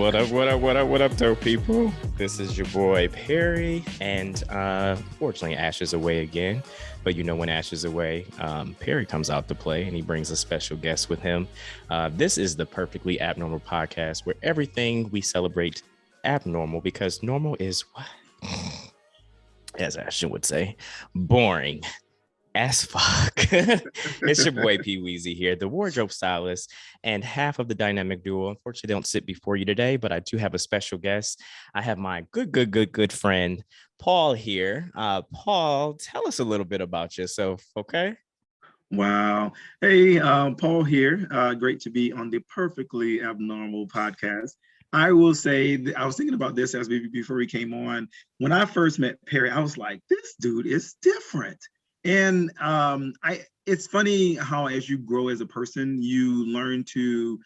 What up, what up, what up, what up, dope people? This is your boy Perry, and fortunately Ash is away again. But you know, when Ash is away, Perry comes out to play, and he brings a special guest with him. This is the Perfectly Abnormal podcast, where everything we celebrate abnormal, because normal is what, as Ashton would say, boring as fuck. It's your boy P Weezy here, the wardrobe stylist and half of the dynamic duo. Unfortunately, they don't sit before you today, but I do have a special guest. I have my good friend Paul here. Paul, tell us a little bit about yourself, okay? Wow. Hey, Paul here. Great to be on the Perfectly Abnormal podcast. I will say, I was thinking about this before we came on. When I first met Perry, I was like, this dude is different. And it's funny how as you grow as a person, you learn to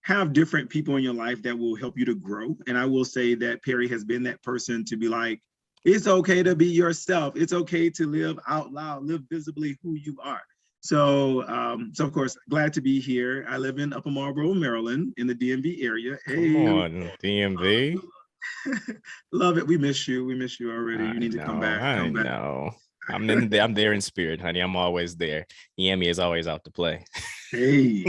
have different people in your life that will help you to grow. And I will say that Perry has been that person to be like, it's okay to be yourself. It's okay to live out loud, live visibly who you are. So of course, glad to be here. I live in Upper Marlboro, Maryland, in the DMV area. Come on, DMV. Love it. We miss you. We miss you already. You need to come back. I know. I'm there in spirit, honey. I'm always there. Yami is always out to play. Hey.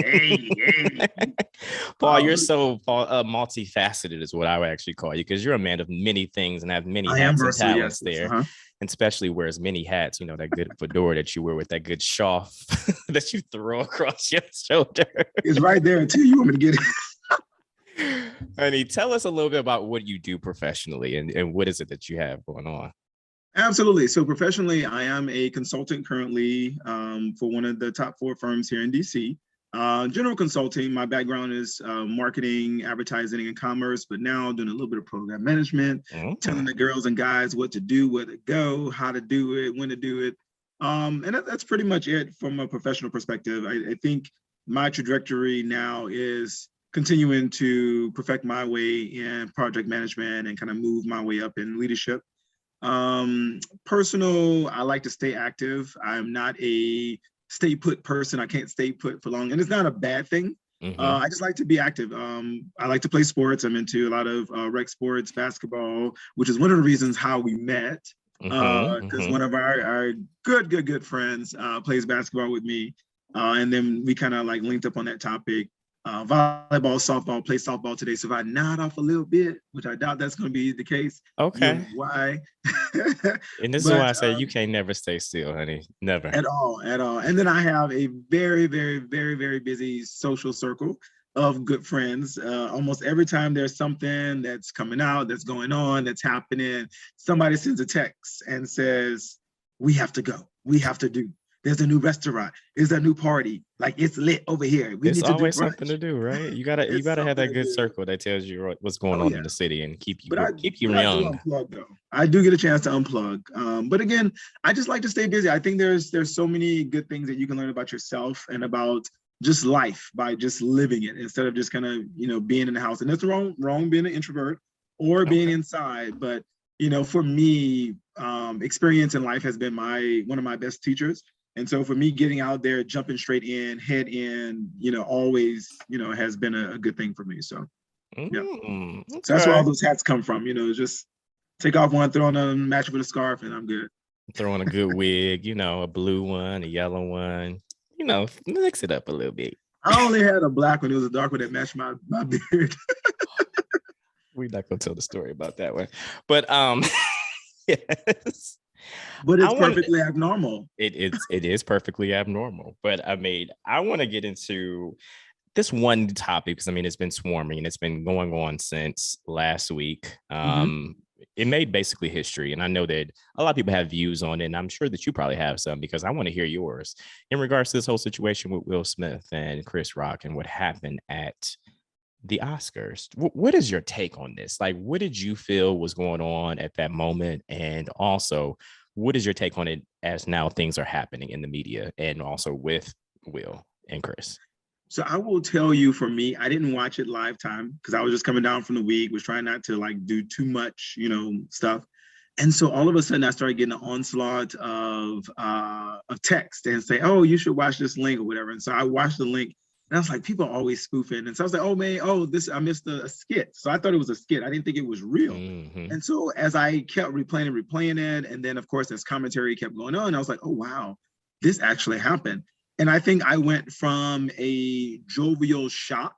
Paul, you're so multifaceted is what I would actually call you, because you're a man of many things and have many hats and talents there. Uh-huh. And especially wears many hats, you know, that good fedora that you wear with that good shawl that you throw across your shoulder. It's right there too. You want me to get it? Honey, tell us a little bit about what you do professionally and what is it that you have going on? Absolutely. So professionally, I am a consultant currently for one of the top 4 firms here in DC. General consulting. My background is marketing, advertising, and commerce, but now doing a little bit of program management, telling the girls and guys what to do, where to go, how to do it, when to do it. And that's pretty much it from a professional perspective. I think my trajectory now is continuing to perfect my way in project management and kind of move my way up in leadership. Personal, I like to stay active. I'm not a stay put person. I can't stay put for long, and it's not a bad thing. I just like to be active. I like to play sports. I'm into a lot of rec sports, basketball, which is one of the reasons how we met. Because one of our good friends plays basketball with me, and then we kind of like linked up on that topic. Volleyball, softball, play softball today. So if I nod off a little bit, which I doubt that's going to be the case. Okay. Why? And this is why I say you can't never stay still, honey. Never. At all. And then I have a very, very, very, very busy social circle of good friends. Almost every time there's something that's coming out, that's going on, that's happening, somebody sends a text and says, we have to go. We have to do. There's a new restaurant. There's a new party. Like, it's lit over here. It's always something to do, right? You gotta have that good circle that tells you what's going on in the city and keep you young. I do get a chance to unplug. But again, I just like to stay busy. I think there's so many good things that you can learn about yourself and about just life by just living it instead of just kind of, being in the house. And it's wrong being an introvert or being inside. But, for me, experience in life has been one of my best teachers. And so for me, getting out there, jumping straight in, head in, always, has been a good thing for me. So, yeah, so that's where all those hats come from. Just take off one, throw on a match with a scarf, and I'm good. Throw on a good wig, a blue one, a yellow one, mix it up a little bit. I only had a black one. It was a dark one that matched my beard. We're not gonna tell the story about that one, but yes. But it's perfectly abnormal. It is perfectly abnormal. But I want to get into this one topic because it's been swarming and it's been going on since last week. It made basically history, and I know that a lot of people have views on it, and I'm sure that you probably have some because I want to hear yours in regards to this whole situation with Will Smith and Chris Rock and what happened at the Oscars. What is your take on this? Like, what did you feel was going on at that moment? And also, what is your take on it as now things are happening in the media and also with Will and Chris? So I will tell you, for me, I didn't watch it live time because I was just coming down from the week, was trying not to do too much, stuff. And so all of a sudden I started getting an onslaught of text and say, oh, you should watch this link or whatever. And so I watched the link. And I was like, people are always spoofing. And so I was like, oh man, I missed a skit. So I thought it was a skit. I didn't think it was real. Mm-hmm. And so as I kept replaying it, and then of course as commentary kept going on, I was like, oh wow, this actually happened. And I think I went from a jovial shock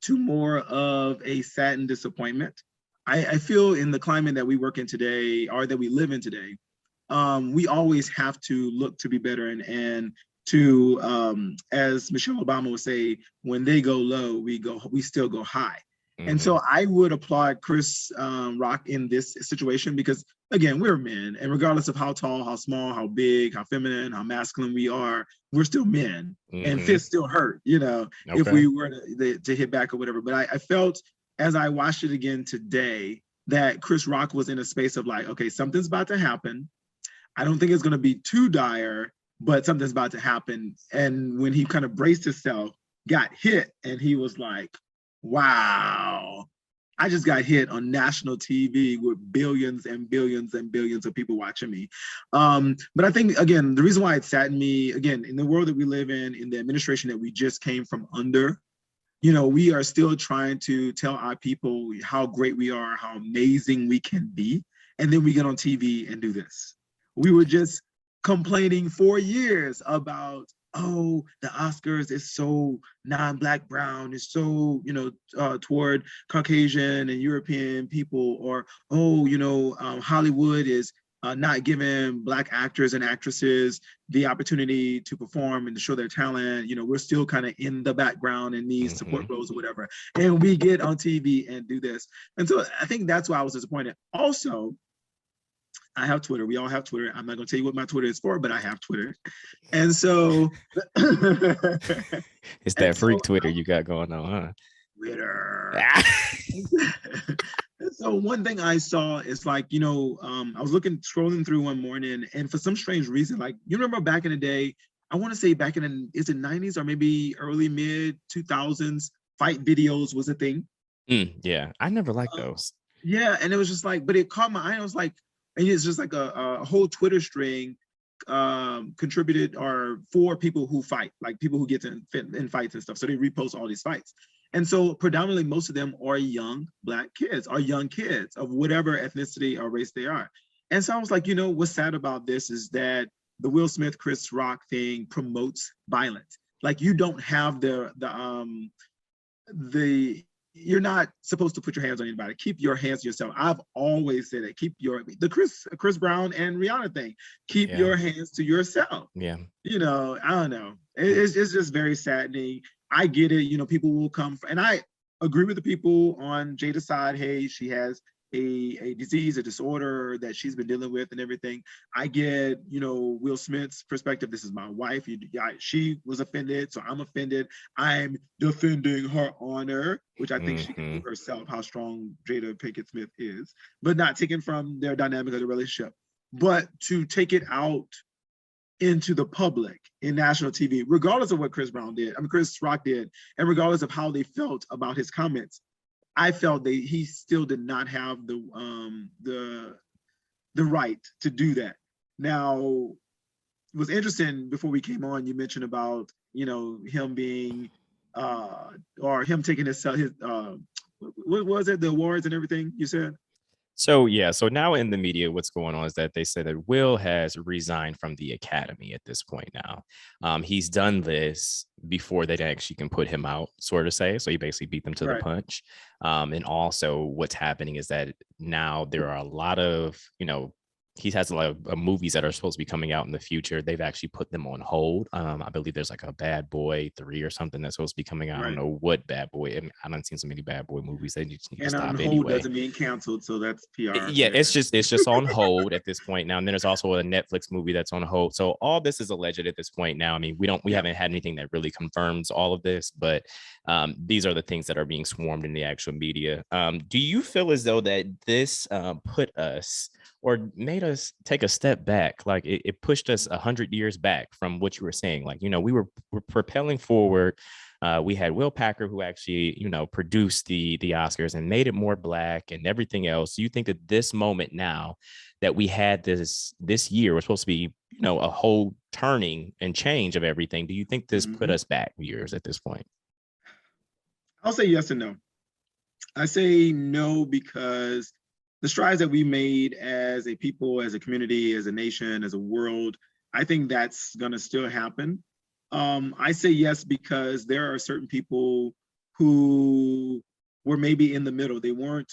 to more of a saddened disappointment. I feel in the climate that we work in today, or that we live in today, we always have to look to be better, and to as Michelle Obama would say, when they go low, we still go high. And Mm-hmm. so I would applaud Chris Rock in this situation, because again, we're men, and regardless of how tall, how small, how big, how feminine, how masculine we are, we're still men, and Mm-hmm. fists still hurt, if Okay. we were to hit back or whatever. But I felt, as I watched it again today, that Chris Rock was in a space of like, okay, something's about to happen. I don't think it's going to be too dire, but something's about to happen. And when he kind of braced himself, got hit, and he was like, wow, I just got hit on national TV with billions and billions and billions of people watching me. But I think, again, the reason why it saddened me, again, in the world that we live in the administration that we just came from under, we are still trying to tell our people how great we are, how amazing we can be. And then we get on TV and do this. We were just complaining for years about, oh, the Oscars is so non-Black, brown, is so, toward Caucasian and European people, or, oh, Hollywood is not giving Black actors and actresses the opportunity to perform and to show their talent. We're still kind of in the background in these support roles or whatever. And we get on TV and do this. And so I think that's why I was disappointed. Also, I have Twitter. We all have Twitter. I'm not going to tell you what my Twitter is for, but I have Twitter. And so, It's and that so freak Twitter you got going on, huh? Twitter. So one thing I saw is like, I was scrolling through one morning, and for some strange reason, like, you remember back in the day, I want to say back is it 90s or maybe early mid 2000s, fight videos was a thing. Yeah, I never liked those. Yeah, and it was just like, but it caught my eye. I was like, and it's just like a whole Twitter string contributed or for people who fight, like people who get in fights and stuff. So they repost all these fights. And so predominantly most of them are young Black kids, or young kids of whatever ethnicity or race they are. And so I was like, what's sad about this is that the Will Smith, Chris Rock thing promotes violence. Like, you don't have the you're not supposed to put your hands on anybody. Keep your hands to yourself. I've always said that. Keep the Chris Brown and Rihanna thing. Keep your hands to yourself. Yeah. I don't know. It's just very saddening. I get it. People will come and I agree with the people on Jada's side. Hey, she has a disease, a disorder that she's been dealing with and everything. I get, Will Smith's perspective. This is my wife. She was offended, so I'm offended. I'm defending her honor, which I think she can do herself, how strong Jada Pinkett Smith is, but not taken from their dynamic of the relationship. But to take it out into the public in national TV, regardless of what Chris Rock did, and regardless of how they felt about his comments, I felt that he still did not have the right to do that. Now, it was interesting before we came on, you mentioned about, him being or him taking his what was it, the awards and everything you said? So now in the media, what's going on is that they said that Will has resigned from the Academy at this point now. He's done this before they actually can put him out, sort of say. So he basically beat them to the punch. And also what's happening is that now there are a lot of, he has a lot of movies that are supposed to be coming out in the future. They've actually put them on hold. I believe there's like a Bad Boy 3 or something that's supposed to be coming out. I don't know what Bad Boy. I haven't seen so many Bad Boy movies. They just need to stop on hold anyway. Doesn't mean canceled, so that's PR. Yeah, it's just on hold at this point now. And then there's also a Netflix movie that's on hold. So all this is alleged at this point now. I mean, we haven't had anything that really confirms all of this, but these are the things that are being swarmed in the actual media. Do you feel as though that this put us or made us take a step back? Like it pushed us 100 years back from what you were saying. Like, we're propelling forward. We had Will Packer, who actually, produced the Oscars and made it more Black and everything else. Do you think that this moment now that we had this year was supposed to be, a whole turning and change of everything? Do you think this put us back years at this point? I'll say yes and no. I say no because the strides that we made as a people, as a community, as a nation, as a world, I think that's going to still happen. I say yes because there are certain people who were maybe in the middle. They weren't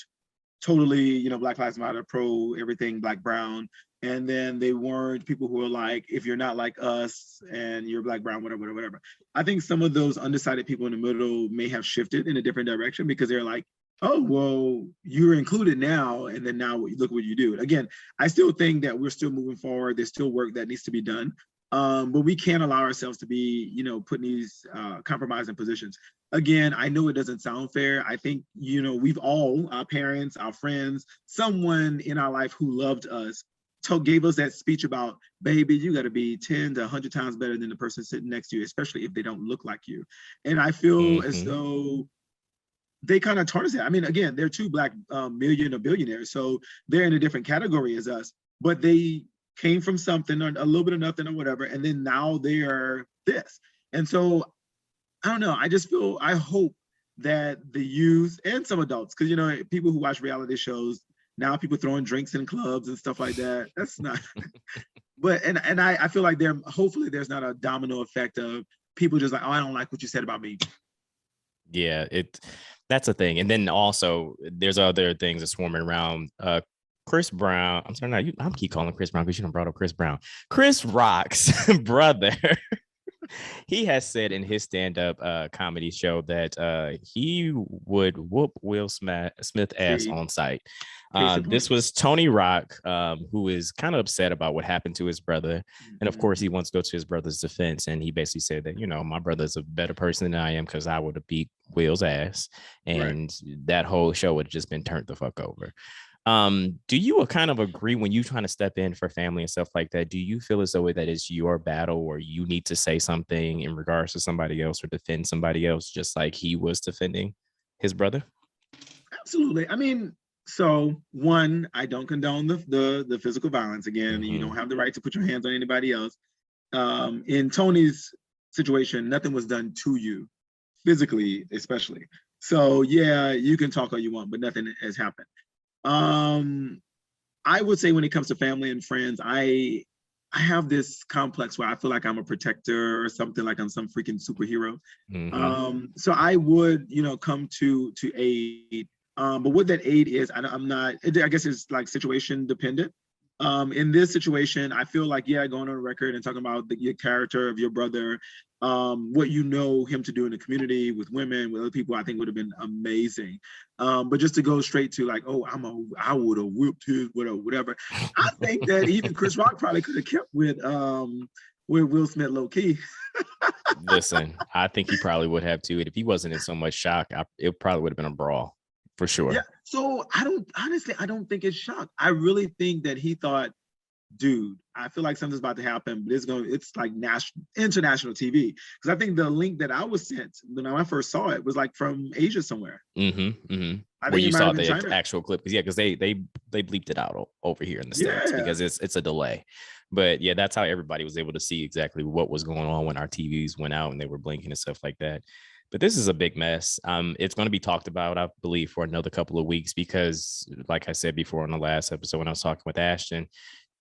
totally, Black Lives Matter, pro everything, Black, brown. And then they weren't people who are like, if you're not like us and you're Black, brown, whatever, whatever. I think some of those undecided people in the middle may have shifted in a different direction because they're like, oh, well, you're included now. And then now look what you do. Again, I still think that we're still moving forward. There's still work that needs to be done. But we can't allow ourselves to be, put in these compromising positions. Again, I know it doesn't sound fair. I think, we've all, our parents, our friends, someone in our life who loved us, gave us that speech about, baby, you got to be 10 to 100 times better than the person sitting next to you, especially if they don't look like you. And I feel as though they kind of tarnish it. I mean, again, they're two Black millionaire billionaires, so they're in a different category as us, but they came from something, or a little bit of nothing or whatever, and then now they are this. And so, I don't know, I hope that the youth and some adults, because, people who watch reality shows, now people throwing drinks in clubs and stuff like that, that's not, but, and I feel like hopefully there's not a domino effect of people just like, oh, I don't like what you said about me. Yeah, that's a thing. And then also there's other things that's swarming around. Chris Brown, I'm sorry, no, I'm keep calling Chris Brown because you don't brought up Chris Brown. Chris Rock's brother, he has said in his stand-up comedy show that he would whoop Will Smith ass on sight. This was Tony Rock, who is kind of upset about what happened to his brother. And of course, he wants to go to his brother's defense. And he basically said that, my brother's a better person than I am because I would have beat Will's ass. And that whole show would have just been turned the fuck over. Do you kind of agree when you trying to step in for family and stuff like that? Do you feel as though that is your battle or you need to say something in regards to somebody else or defend somebody else, just like he was defending his brother? Absolutely. I mean, so one, I don't condone the physical violence. Again, you don't have the right to put your hands on anybody else. In Tony's situation, nothing was done to you, physically, especially. So yeah, you can talk all you want, but nothing has happened. I would say when it comes to family and friends, I have this complex where I feel like I'm a protector or something, like I'm some freaking superhero. So I would, come to aid. But what that aid is, I'm not, I guess it's like situation dependent. In this situation, I feel like, going on record and talking about your character of your brother, what you know him to do in the community with women, with other people, I think would have been amazing. But just to go straight to like, oh, I would have whipped his whatever. I think that even Chris Rock probably could have kept with Will Smith low key. Listen, I think he probably would have too. If he wasn't in so much shock, it probably would have been a brawl. For sure. Yeah. So I don't think it's shock. I really think that he thought, dude, I feel like something's about to happen, but it's like international TV. Because I think the link that I was sent when I first saw it was like from Asia somewhere. I think where you saw the actual clip, because they bleeped it out over here in the States because it's a delay. But yeah, that's how everybody was able to see exactly what was going on when our TVs went out and they were blinking and stuff like that. But this is a big mess. It's going to be talked about, I believe, for another couple of weeks because, like I said before on the last episode when I was talking with Ashton,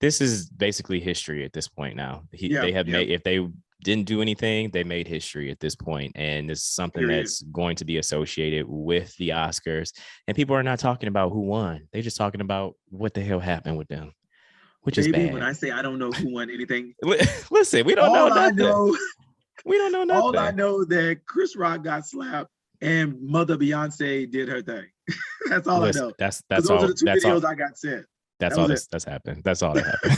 this is basically history at this point now. They have made, if they didn't do anything, they made history at this point, and it's something that's going to be associated with the Oscars. And people are not talking about who won; they're just talking about what the hell happened with them, which is bad. When I say I don't know who won anything, listen, we don't know nothing. We don't know nothing. All I know that Chris Rock got slapped and Mother Beyonce did her thing. That's all I know. That's those all. Are the two videos I got sent. That's all that's happened. That's all that happened.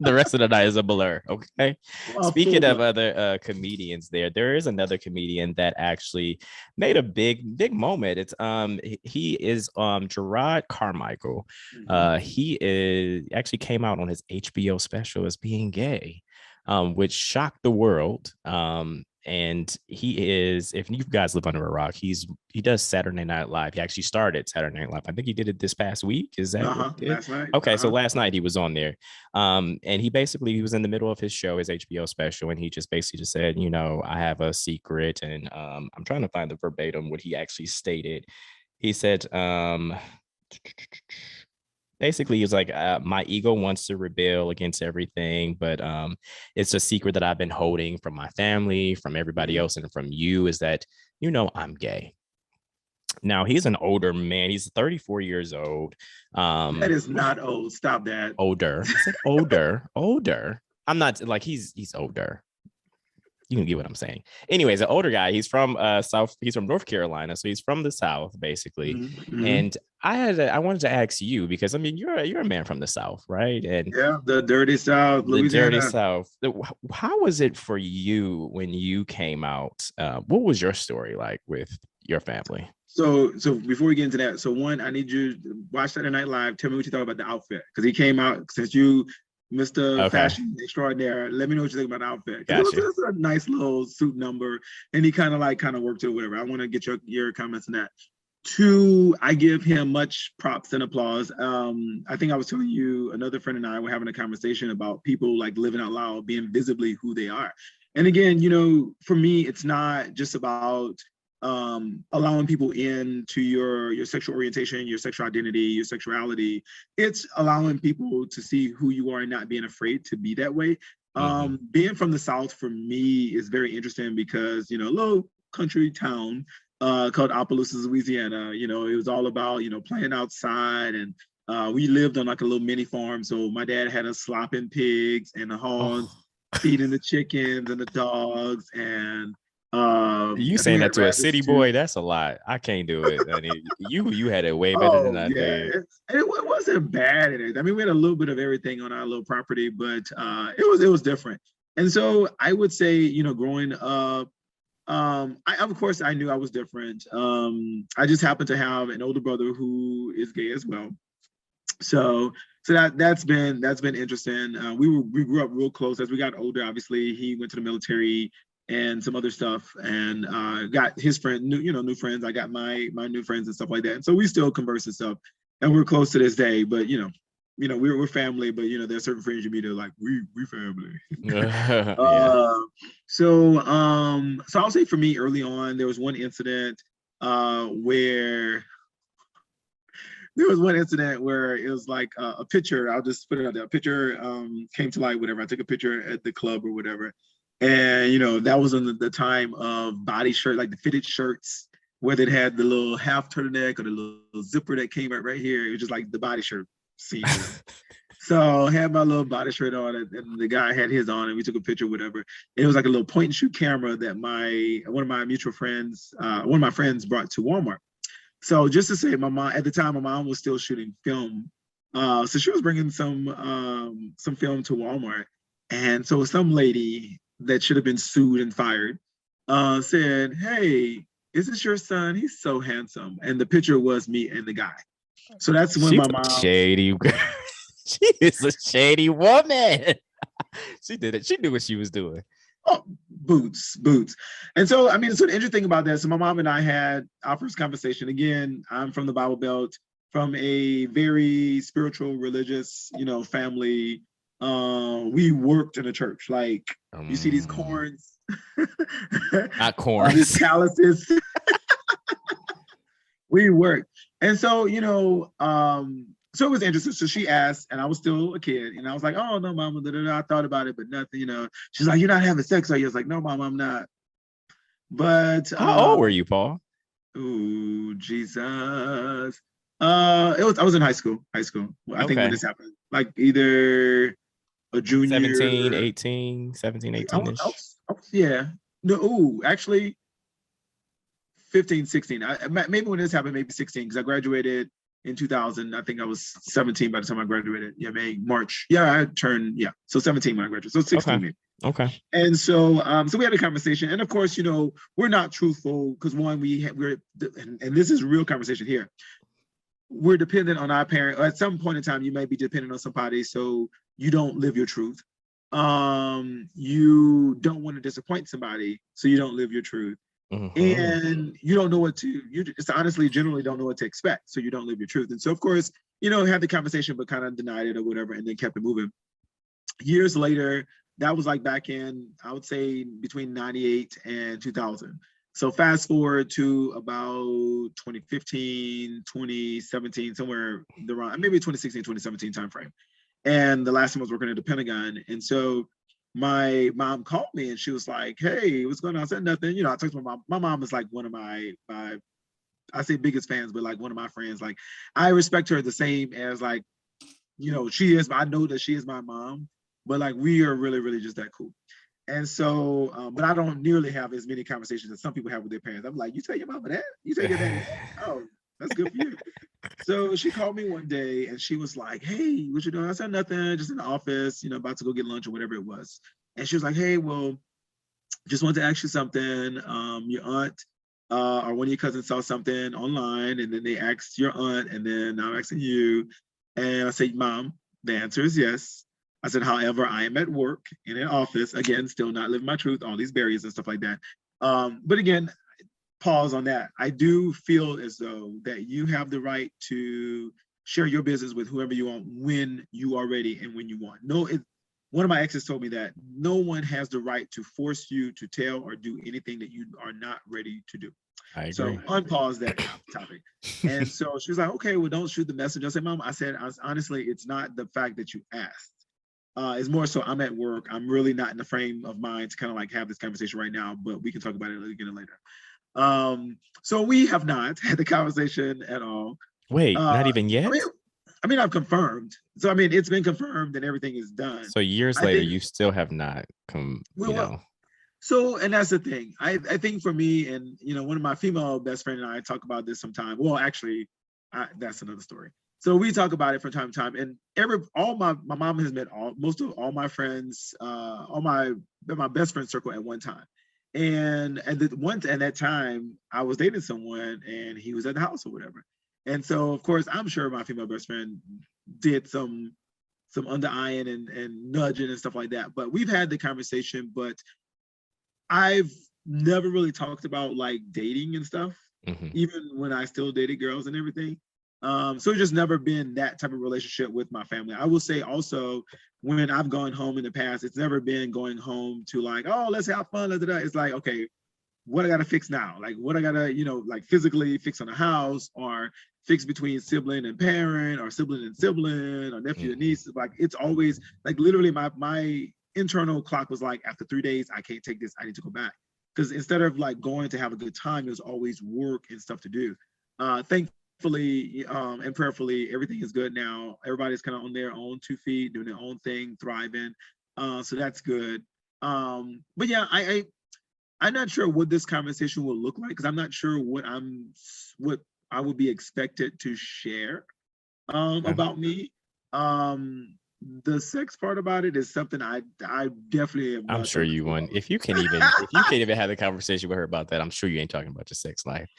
The rest of the night is a blur. Okay. Speaking of other comedians, there is another comedian that actually made a big moment. It's he is Jerrod Carmichael. He actually came out on his HBO special as being gay. Which shocked the world. And he is, if you guys live under a rock, he does Saturday Night Live. He actually started Saturday Night Live. I think he did it this past week. Is that what he did? Last night. Okay, so last night he was on there. And he was in the middle of his show, his HBO special, and he just basically just said, I have a secret. And I'm trying to find the verbatim what he actually stated. He said, basically he's like, my ego wants to rebel against everything, but it's a secret that I've been holding from my family, from everybody else, and from you, is that I'm gay. Now he's an older man. He's 34 years old. That is not old. Stop that. Older. I said older. I'm not like he's older. You can get what I'm saying. Anyways, an older guy. He's from He's from North Carolina, so he's from the South, basically. Mm-hmm. And I wanted to ask you, because you're a man from the South, right? And yeah, the dirty South, Louisiana. The dirty South. How was it for you when you came out? What was your story like with your family? So before we get into that, one, I need you to watch Saturday Night Live. Tell me what you thought about the outfit, because he came out, since you Mr. Fashion Extraordinaire. Let me know what you think about the outfit. Gotcha. It was a nice little suit number, and he kind of worked it or whatever. I want to get your comments on that. 2, I give him much props and applause. I think I was telling you, another friend and I were having a conversation about people living out loud, being visibly who they are. And again, for me, it's not just about allowing people into your sexual orientation, your sexual identity, your sexuality. It's allowing people to see who you are and not being afraid to be that way. Being from the South for me is very interesting, because a little country town called Opelousas, Louisiana. It was all about playing outside, and we lived on a little mini farm. So my dad had us slopping pigs and the hogs, feeding the chickens and the dogs, and you saying that to a city boy? That's a lot. I can't do it. You had it way better than I did. It wasn't bad. We had a little bit of everything on our little property, but it was different. And so I would say, growing up, of course I knew I was different. I just happened to have an older brother who is gay as well. So that's been interesting. We grew up real close. As we got older, obviously he went to the military and some other stuff, and got his friend, new friends. I got my new friends and stuff like that. And so we still converse and stuff, and we're close to this day. But we're family. But there's certain friends you meet that are like, we family. So I'll say for me, early on, there was one incident where it was like a picture. I'll just put it out there. A picture came to light, whatever. I took a picture at the club or whatever. And, that was in the time of body shirt, like the fitted shirts, whether it had the little half turtleneck or the little zipper that came right here. It was just like the body shirt scene. So I had my little body shirt on, and the guy had his on, and we took a picture, whatever. And it was like a little point and shoot camera that one of my mutual friends, one of my friends brought to Walmart. So just to say, my mom was still shooting film. So she was bringing some film to Walmart. And so some lady that should have been sued and fired said, "Hey, is this your son? He's so handsome." And the picture was me and the guy. So that's when my mom... Shady. She is a shady woman. She did it. She knew what she was doing. Oh, boots. And so, so the interesting about that, so my mom and I had our first conversation. Again, I'm from the Bible Belt, from a very spiritual, religious, family. We worked in a church. Like, you see these corns. Not corns. These calluses. We worked. And so, so it was interesting. So she asked, and I was still a kid, and I was like, "Oh, no, mama, I thought about it, but nothing, She's like, "You're not having sex, are you?" I was like, "No, mom, I'm not." But how old were you, Paul? Oh, Jesus. I was in high school. I think when this happened, like either a junior, 17, 18, 17, 18 ish. Yeah. No, actually 15, 16. Maybe when this happened, maybe 16, because I graduated in 2000. I think I was 17 by the time I graduated. Yeah, March. Yeah, I turned, so 17 when I graduated. So 16 maybe. Okay. And so we had a conversation, and of course, we're not truthful, because one, and this is a real conversation here. We're dependent on our parent. At some point in time, you may be dependent on somebody, so you don't live your truth. you don't want to disappoint somebody, so you don't live your truth. Mm-hmm. And you don't know you just honestly generally don't know what to expect, so you don't live your truth. And so, of course, had the conversation, but kind of denied it or whatever, and then kept it moving. Years later, that was like back in, I would say, between 98 and 2000. So fast forward to about 2015, 2017, somewhere around, maybe 2016, 2017 timeframe. And the last time I was working at the Pentagon. And so my mom called me and she was like, "Hey, what's going on?" I said nothing. I talked to my mom. My mom is like one of my I say biggest fans, but like one of my friends. Like, I respect her the same as, like, she is. I know that she is my mom, but like, we are really, really just that cool. And so, but I don't nearly have as many conversations as some people have with their parents. I'm like, "You tell your mama that? You tell your daddy that? Oh, that's good for you." So she called me one day and she was like, "Hey, what you doing?" I said, "Nothing, just in the office, about to go get lunch or whatever it was." And she was like, "Hey, well, just wanted to ask you something. Your aunt or one of your cousins saw something online, and then they asked your aunt, and then I'm asking you." And I said, "Mom, the answer is yes." I said, "However, I am at work in an office, again, still not living my truth, all these barriers and stuff like that." But again, pause on that. I do feel as though that you have the right to share your business with whoever you want, when you are ready and when you want. One of my exes told me that no one has the right to force you to tell or do anything that you are not ready to do. I agree. So unpause that topic. And so she was like, "Okay, well, don't shoot the messenger." I said, "Mom," I said, honestly, it's not the fact that you asked. It's more so I'm at work. I'm really not in the frame of mind to kind of like have this conversation right now, but we can talk about it again later. So we have not had the conversation at all. Wait, not even I yet? mean, I've confirmed. So I mean, it's been confirmed and everything is done. So years I later, think you still have not come, well, so, and that's the thing. I think for me, and one of my female best friend and I talk about this sometime. Well, actually, that's another story. So we talk about it from time to time, and all my mom has met most of all my friends, all my best friend circle at one time. And at that time, I was dating someone, and he was at the house or whatever. And so, of course, I'm sure my female best friend did some under eyeing and nudging and stuff like that. But we've had the conversation, but I've never really talked about like dating and stuff, even when I still dated girls and everything. So it's just never been that type of relationship with my family. I will say also, when I've gone home in the past, it's never been going home to like, "Oh, let's have fun." It's like, okay, what I gotta fix now? Like, what I gotta, like, physically fix on a house, or fix between sibling and parent, or sibling and sibling, or nephew and niece. Like, it's always like, literally my internal clock was like, after 3 days, I can't take this. I need to go back. Because instead of like going to have a good time, there's always work and stuff to do. Thankfully and prayerfully, everything is good now. Everybody's kind of on their own 2 feet, doing their own thing, thriving. So that's good. But yeah, I'm not sure what this conversation will look like, because I'm not sure what I would be expected to share about me. The sex part about it is something I definitely am. I'm sure you won. If you can't even have a conversation with her about that, I'm sure you ain't talking about your sex life.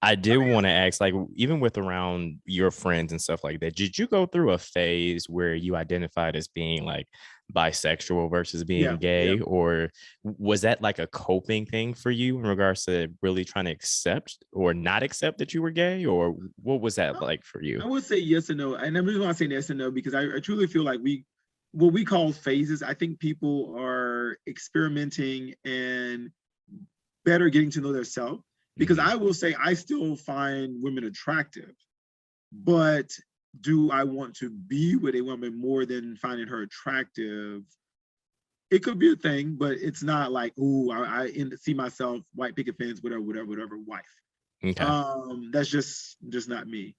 I did want to ask, like, even with around your friends and stuff like that, did you go through a phase where you identified as being like bisexual versus being gay, or was that like a coping thing for you in regards to really trying to accept or not accept that you were gay, or what was that like for you? I would say yes and no. And the reason why I say yes and no, because I truly feel like what we call phases, I think people are experimenting and better getting to know themselves. Because I will say I still find women attractive, but do I want to be with a woman more than finding her attractive? It could be a thing, but it's not like, "Ooh, I see myself white picket fence, whatever, wife." Okay. That's just not me.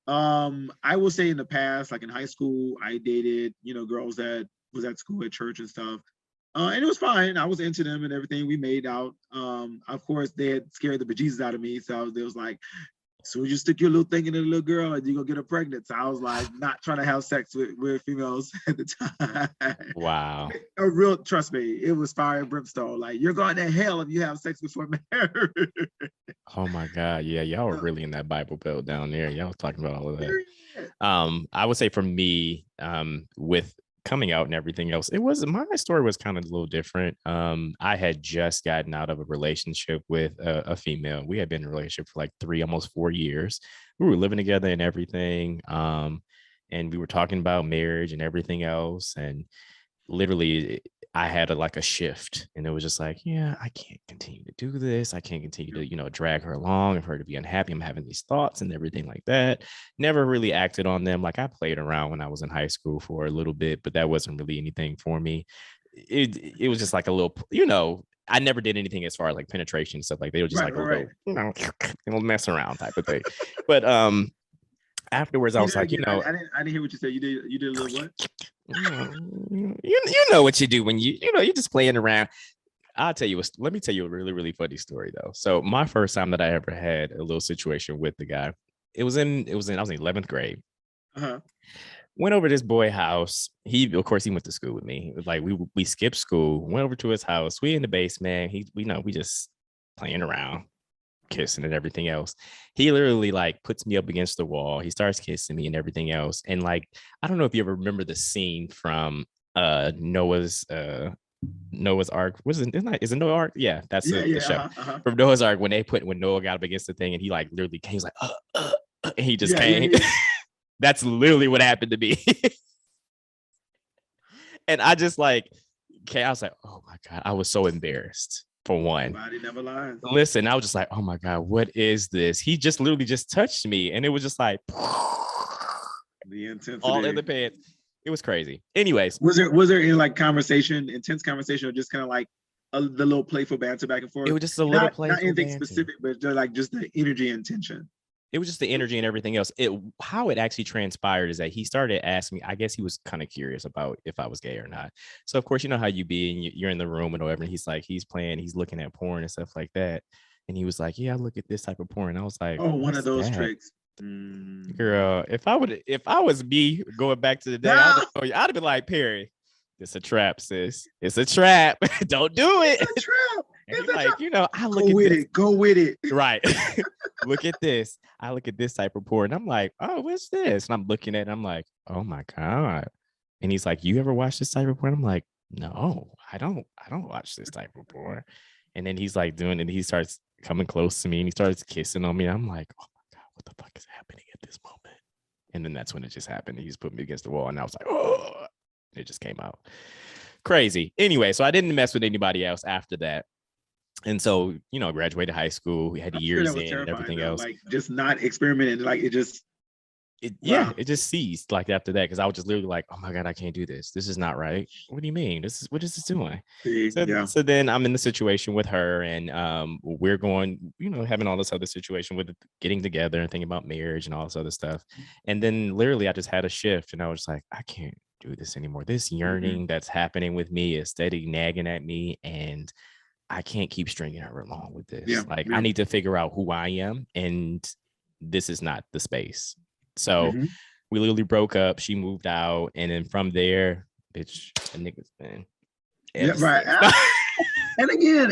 I will say in the past, like in high school, I dated, girls that was at school, at church and stuff. And it was fine. I was into them and everything. We made out. Of course, they had scared the bejesus out of me. So they was like, "So you stick your little thing in a little girl and you gonna get her pregnant." So I was like, not trying to have sex with females at the time. Wow. Trust me, it was fire and brimstone. Like, you're going to hell if you have sex before marriage. Oh my God. Yeah, y'all were really in that Bible Belt down there. Y'all was talking about all of that. Period. I would say for me, with coming out and everything else, it was my story was kind of a little different. I had just gotten out of a relationship with a female. We had been in a relationship for like 3, almost 4 years. We were living together and everything. And we were talking about marriage and everything else. And literally I had like a shift, and it was just like, yeah, I can't continue to do this. I can't continue to, drag her along and for her to be unhappy. I'm having these thoughts and everything like that. Never really acted on them. Like I played around when I was in high school for a little bit, but that wasn't really anything for me. It was just like a little, I never did anything as far as like penetration and stuff. Like they were just like a little, mess around type of thing. But afterwards, I was like, I didn't hear what you said. You did a little what? You know what you do when you're just playing around. Let me tell you a really, really funny story though. So my first time that I ever had a little situation with the guy, I was in 11th grade. Uh-huh. Went over to this boy house. Of course, he went to school with me. Like we skipped school, went over to his house. We in the basement. We just playing around, kissing and everything else. He literally like puts me up against the wall. He starts kissing me and everything else. And like, I don't know if you ever remember the scene from Noah's Ark. Is it Noah's Ark? Yeah, that's the show. From Noah's Ark, when Noah got up against the thing and he like literally came, he's like, and he just came. Yeah. That's literally what happened to me. And I just like, I was like, oh my God, I was so embarrassed. For one, body never lies. Listen, I was just like, oh my God, what is this? He just literally just touched me, and it was just like the intensity, all in the pants. It was crazy. Anyways, was there any like intense conversation, or just kind of like the little playful banter back and forth? It was just a little playful, not anything specific, but just the energy and tension. It was just the energy and everything else. How it actually transpired is that he started asking me, I guess he was kind of curious about if I was gay or not. So of course, you know how you be, and you're in the room and whatever. And he's like, he's looking at porn and stuff like that. And he was like, yeah, I look at this type of porn. And I was like, oh, one of those tricks. Girl, if I was me going back to the day, I'd have been like, Perry, it's a trap, sis. It's a trap. Don't do it. It's a trap. And like, I look Go with it. Right. Look at this. I look at this type of porn. And I'm like, oh, what's this? And I'm looking at it. And I'm like, oh my God. And he's like, you ever watch this type of porn? I'm like, no, I don't watch this type of porn. And then he's like doing it. And he starts coming close to me and he starts kissing on me. I'm like, oh my God, what the fuck is happening at this moment? And then that's when it just happened. He just put me against the wall. And I was like, oh, it just came out. Crazy. Anyway, so I didn't mess with anybody else after that. And so, graduated high school. We had years in and everything else. Like just not experimenting. Like it just. It just ceased like after that, because I was just literally like, oh my God, I can't do this. This is not right. What do you mean? What is this doing? So then I'm in the situation with her, and we're going, having all this other situation with getting together and thinking about marriage and all this other stuff. And then literally I just had a shift, and I was like, I can't do this anymore. This yearning that's happening with me is steady nagging at me, and I can't keep stringing her along with this. I need to figure out who I am, and this is not the space. So we literally broke up. She moved out, and then from there, bitch, a nigga's been. Right. And again,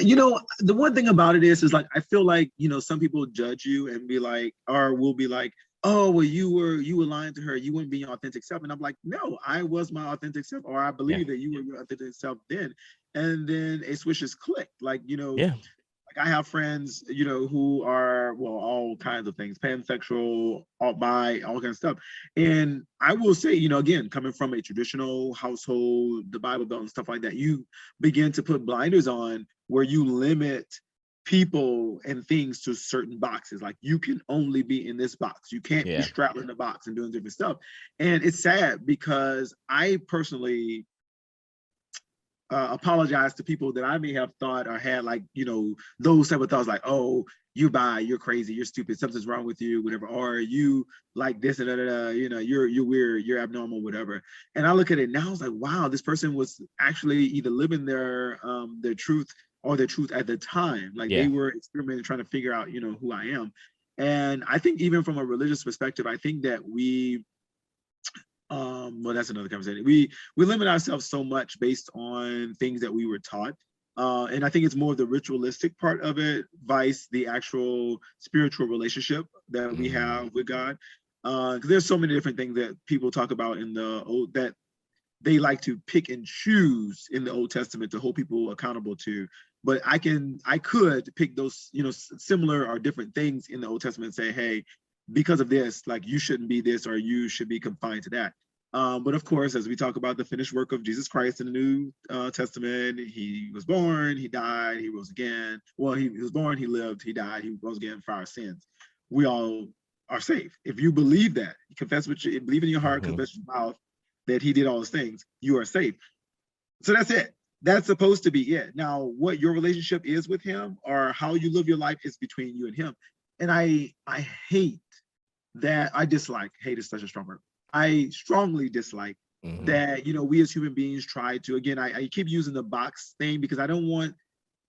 the one thing about it is like I feel like some people judge you and be like, or will be like, oh, well, you were lying to her. You wouldn't be your authentic self. And I'm like, no, I was my authentic self, or I believe that you were your authentic self then. And then a switch is clicked. Like, like I have friends, who are, well, all kinds of things, pansexual, all bi, all kinds of stuff. And I will say, again, coming from a traditional household, the Bible Belt and stuff like that, you begin to put blinders on where you limit people and things to certain boxes. Like you can only be in this box. You can't be straddling the box and doing different stuff. And it's sad because I personally apologize to people that I may have thought or had like, those type of thoughts like, oh, you bi, you're crazy, you're stupid, something's wrong with you, whatever, or you like this and you're weird, you're abnormal, whatever. And I look at it now, I was like, wow, this person was actually either living their truth or their truth at the time. Like they were experimenting, trying to figure out, who I am. And I think even from a religious perspective, I think that we, well, that's another conversation. We limit ourselves so much based on things that we were taught. And I think it's more of the ritualistic part of it, vice the actual spiritual relationship that we have with God. Because there's so many different things that people talk about in the old, that they like to pick and choose in the Old Testament to hold people accountable to. But I could pick those, similar or different things in the Old Testament and say, hey, because of this, like you shouldn't be this or you should be confined to that. But of course, as we talk about the finished work of Jesus Christ in the New Testament, he was born, he died, he rose again. Well, he was born, he lived, he died, he rose again for our sins. We all are saved. If you believe that, you confess with your, believe in your heart, confess with your mouth that he did all those things, you are saved. So that's it. That's supposed to be it. Now, what your relationship is with him or how you live your life is between you and him. And I hate that. Hate is such a strong word. I strongly dislike that, we as human beings try to, again, I keep using the box thing because I don't want,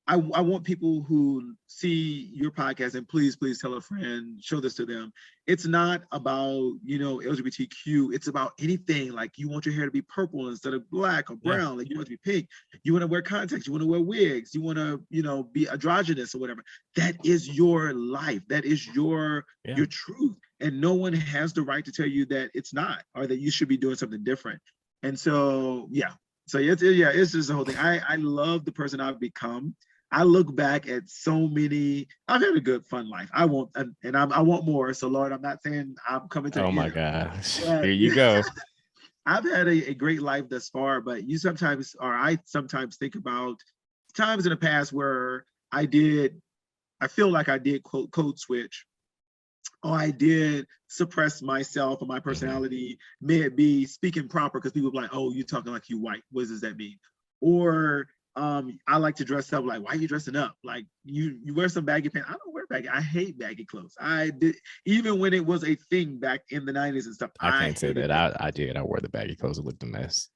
I want people who see your podcast and please tell a friend, show this to them. It's not about, LGBTQ. It's about anything. Like you want your hair to be purple instead of black or brown. Like you want it to be pink. You want to wear contacts. You want to wear wigs. You want to, be androgynous or whatever. That is your life. That is your truth. And no one has the right to tell you that it's not, or that you should be doing something different. And so, it's just the whole thing. I love the person I've become. I look back at so many. I've had a good, fun life. I want more. So, Lord, I'm not saying I'm coming to. Oh my gosh! Here you go. I've had a great life thus far, but I sometimes think about times in the past where I feel like I did code switch, or I did suppress myself or my personality. May it be speaking proper because people be like, "Oh, you talking like you white? What does that mean?" Or I like to dress up. Like, why are you dressing up? Like you wear some baggy pants. I don't wear baggy. I hate baggy clothes. I did, even when it was a thing back in the 90s and stuff. I can't say that. I did. I wore the baggy clothes. It looked a mess.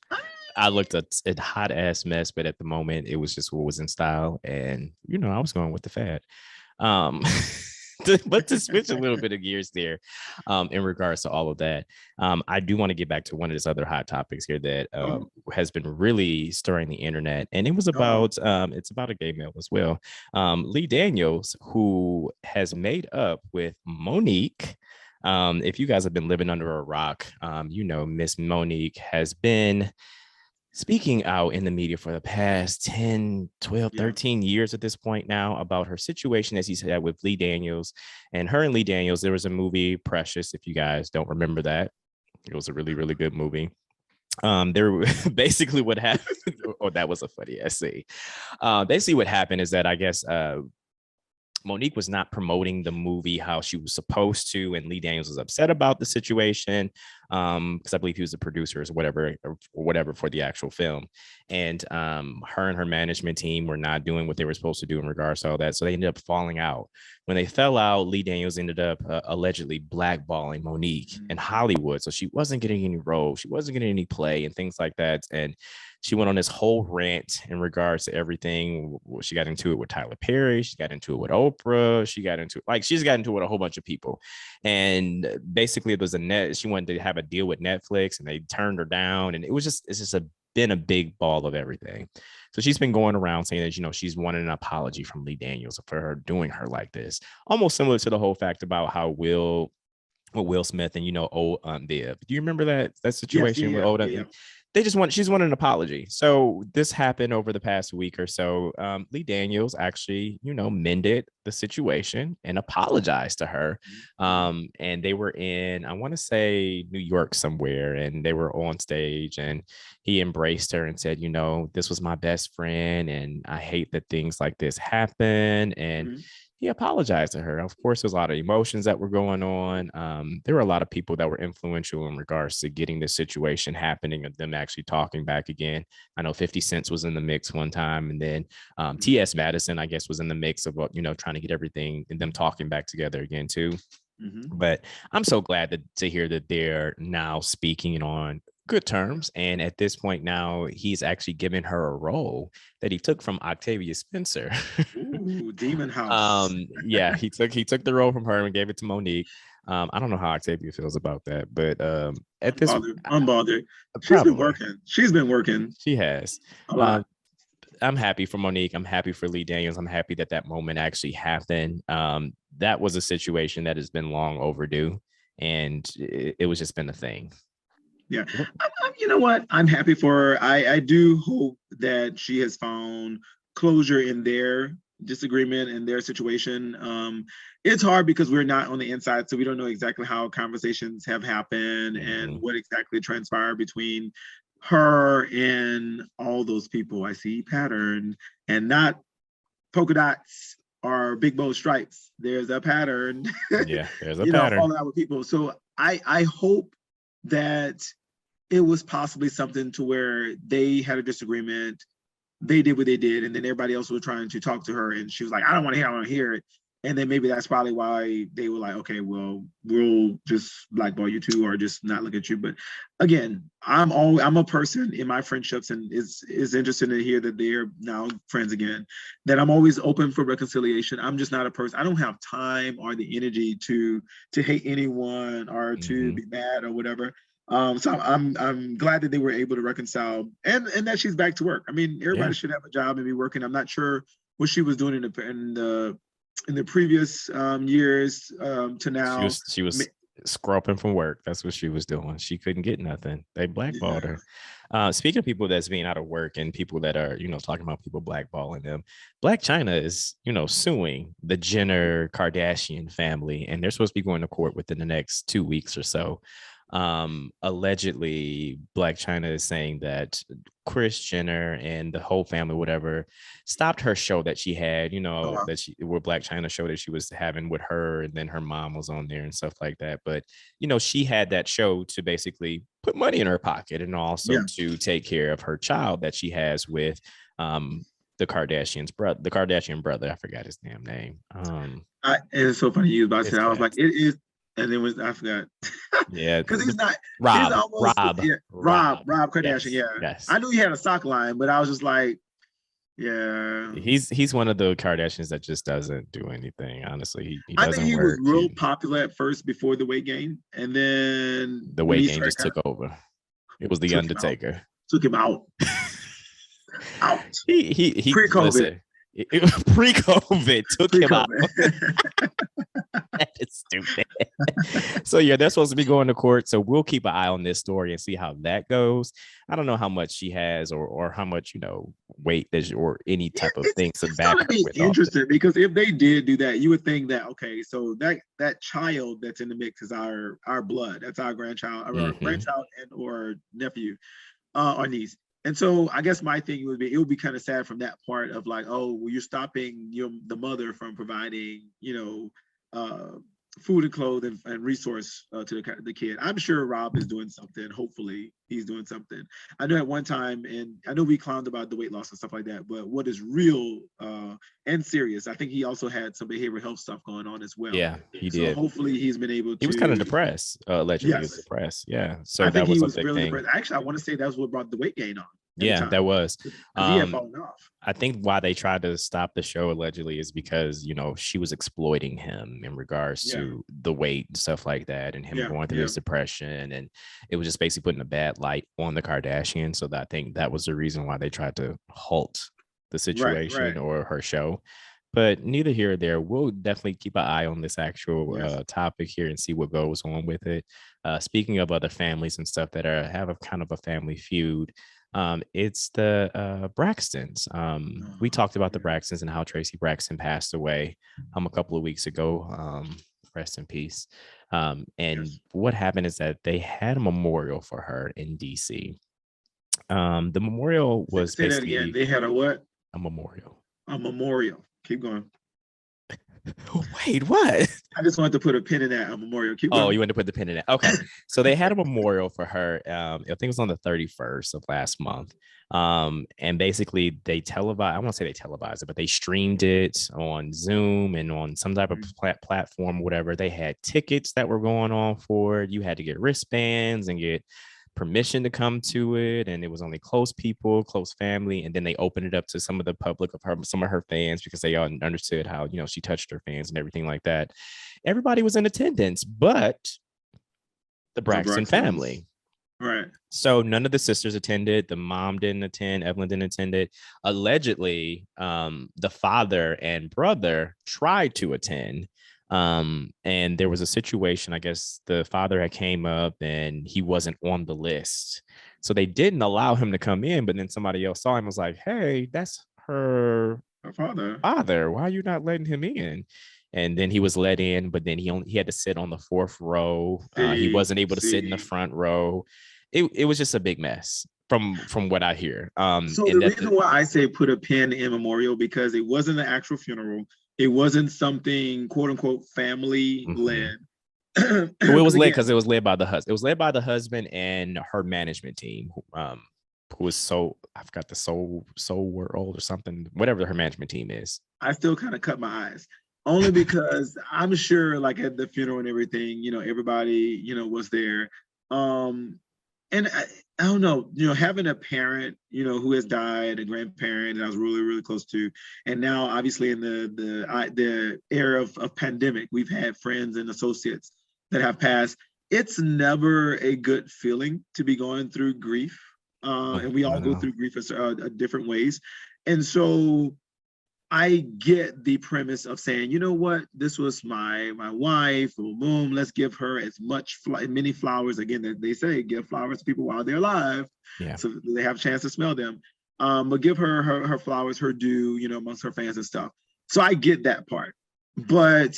I looked a hot ass mess, but at the moment it was just what was in style. And I was going with the fad. But to switch a little bit of gears there, in regards to all of that, I do want to get back to one of these other hot topics here that has been really stirring the internet, and it was about it's about a gay male as well, Lee Daniels, who has made up with Monique. If you guys have been living under a rock, Miss Monique has been speaking out in the media for the past 10, 12, 13 years at this point now about her situation, as he said, with Lee Daniels. And her and Lee Daniels, there was a movie, Precious, if you guys don't remember that. It was a really, really good movie. There basically what happened, that was a funny essay. Basically what happened is that I guess Monique was not promoting the movie how she was supposed to, and Lee Daniels was upset about the situation because I believe he was the producer or whatever for the actual film. And her and her management team were not doing what they were supposed to do in regards to all that, so they ended up falling out. When they fell out, Lee Daniels ended up allegedly blackballing Monique in Hollywood, so she wasn't getting any roles, she wasn't getting any play and things like that. And she went on this whole rant in regards to everything. She got into it with Tyler Perry. She got into it with Oprah. She's got into it with a whole bunch of people. And basically it was she wanted to have a deal with Netflix and they turned her down. And it's just been a big ball of everything. So she's been going around saying that, she's wanted an apology from Lee Daniels for her doing her like this. Almost similar to the whole fact about how Will Smith and, old Aunt Viv. Do you remember that situation with old Aunt Viv? She's wanted an apology. So this happened over the past week or so. Lee Daniels actually, mended the situation and apologized to her. And they were in, I want to say New York somewhere, and they were on stage and he embraced her and said, this was my best friend and I hate that things like this happen. And he apologized to her. Of course, there's a lot of emotions that were going on. There were a lot of people that were influential in regards to getting this situation happening and them actually talking back again. I know 50 Cent was in the mix one time, and then T.S. Madison, I guess, was in the mix of, trying to get everything and them talking back together again too. But I'm so glad to hear that they're now speaking on good terms. And at this point now, he's actually given her a role that he took from Octavia Spencer. Ooh, Demon House. He took the role from her and gave it to Monique. I don't know how Octavia feels about that, but at this, I'm bothered. She's been working. She has. A lot. I'm happy for Monique. I'm happy for Lee Daniels. I'm happy that moment actually happened. That was a situation that has been long overdue, and it was just been a thing. Yeah, I'm You know what? I'm happy for her. I do hope that she has found closure in their disagreement and their situation. It's hard because we're not on the inside, so we don't know exactly how conversations have happened and what exactly transpired between her and all those people. I see pattern and not polka dots or big bow stripes. There's a pattern. Yeah, there's a pattern. Falling out with people. So I hope that it was possibly something to where they had a disagreement, they did what they did, and then everybody else was trying to talk to her, and she was like, I don't want to hear, I want to hear it. And then maybe that's probably why they were like, okay, well, we'll just blackball you too, or just not look at you. But again, I'm a person in my friendships, and it's interesting to hear that they're now friends again, that I'm always open for reconciliation. I'm just not a person, I don't have time or the energy to hate anyone or to be mad or whatever. So I'm glad that they were able to reconcile and that she's back to work. I mean, everybody should have a job and be working. I'm not sure what she was doing in the previous years to now. She was scrubbing from work. That's what she was doing. She couldn't get nothing. They blackballed her. Speaking of people that's being out of work and people that are, talking about people blackballing them, Blac Chyna is, suing the Jenner Kardashian family, and they're supposed to be going to court within the next 2 weeks or so. Allegedly Blac Chyna is saying that Kris Jenner and the whole family, whatever, stopped her show that she had, where Blac Chyna show that she was having with her, and then her mom was on there and stuff like that. But she had that show to basically put money in her pocket and also to take care of her child that she has with the Kardashians brother, the Kardashian brother. I forgot his damn name. It's so funny you about to say. I was like, it is. And then I forgot. Yeah, because he's not Rob. He's almost, Rob Kardashian. Yes, yeah, yes. I knew he had a sock line, but I was just like, yeah. He's one of the Kardashians that just doesn't do anything. Honestly, he doesn't. I think he was real popular at first before the weight gain, and then the weight gain just took over. It was the Undertaker. Took him out. Out. He pre-COVID. Pre-COVID took him out. That is stupid. So they're supposed to be going to court. So we'll keep an eye on this story and see how that goes. I don't know how much she has or how much weight that or any type of things to back her with. Interesting because if they did do that, you would think that okay, so that child that's in the mix is our blood. That's our grandchild, our grandchild and or nephew or niece. And so I guess my thing would be, it would be kind of sad from that part of like, oh, well, you're stopping the mother from providing, food and clothes and resource to the kid. I'm sure Rob is doing something. Hopefully he's doing something. I know at one time, and I know we clowned about the weight loss and stuff like that, but what is real and serious, I think he also had some behavioral health stuff going on as well. Yeah, he did. So hopefully he's been able to. He was kind of depressed. Allegedly, he was depressed. Yeah. So I think he was really depressed. Actually, I want to say that's what brought the weight gain on. Yeah, that was. He had fallen off. I think why they tried to stop the show allegedly is because, she was exploiting him in regards to the weight and stuff like that, and him going through his depression. And it was just basically putting a bad light on the Kardashians. So I think that was the reason why they tried to halt the situation or her show. But neither here or there. We'll definitely keep an eye on this actual topic here and see what goes on with it. Speaking of other families and stuff that have a kind of a family feud, it's the Braxtons. We talked about the Braxtons and how Traci Braxton passed away a couple of weeks ago. Rest in peace. And what happened is that they had a memorial for her in DC. The memorial was say that again. They had a what? A memorial. A memorial. Keep going. Wait, what? I just wanted to put a pin in that, a memorial. Keep going. Oh, you wanted to put the pin in that. Okay. So they had a memorial for her. I think it was on the 31st of last month. And basically they televised, I won't say they televised it, but they streamed it on Zoom and on some type of platform, whatever. They had tickets that were going on for it. You had to get wristbands and get permission to come to it, and it was only close people, close family, and then they opened it up to some of the public of her, some of her fans, because they all understood how she touched her fans and everything like that. Everybody was in attendance but the Braxton family, right? So none of the sisters attended. The mom didn't attend. Evelyn didn't attend it. Allegedly the father and brother tried to attend, And there was a situation, I guess the father had came up and he wasn't on the list. So they didn't allow him to come in, but then somebody else saw him and was like, hey, that's her Her father. father. Why are you not letting him in? And then he was let in, but then he had to sit on the fourth row. He wasn't able to sit in the See. front row. It was just a big mess from what I hear. So And the that reason why I say put a pin in memorial, because it wasn't an actual funeral. It wasn't something quote unquote family Mhm. led. Well, it was Because led again, because it was led by the husband. It was led by the husband and her management team, who was so I forgot the soul world or something, whatever her management team is. I still kind of cut my eyes. Only because I'm sure, like at the funeral and everything, everybody, was there. Um, and I don't know, having a parent, who has died, a grandparent that I was really, really close to, and now obviously in the era of pandemic, we've had friends and associates that have passed. It's never a good feeling to be going through grief, and we all I go know. through grief different ways, and so I get the premise of saying, you know what, this was my wife, boom, boom, let's give her as many flowers. Again, that they say, give flowers to people while they're alive, Yeah. so they have a chance to smell them. But give her flowers, her due, amongst her fans and stuff. So I get that part, but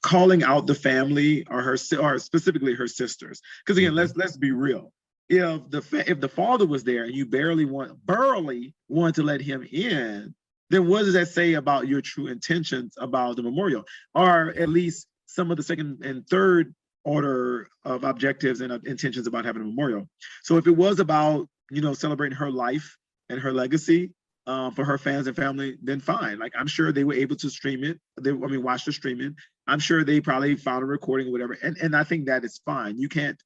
calling out the family or specifically her sisters, because again, Mhm. let's be real. If the father was there and you barely want to let him in, then what does that say about your true intentions about the memorial, or at least some of the second and third order of objectives and intentions about having a memorial? So if it was about celebrating her life and her legacy, for her fans and family, then fine. Like, I'm sure they were able to stream it. Watch the streaming. I'm sure they probably found a recording or whatever, and I think that is fine. You can't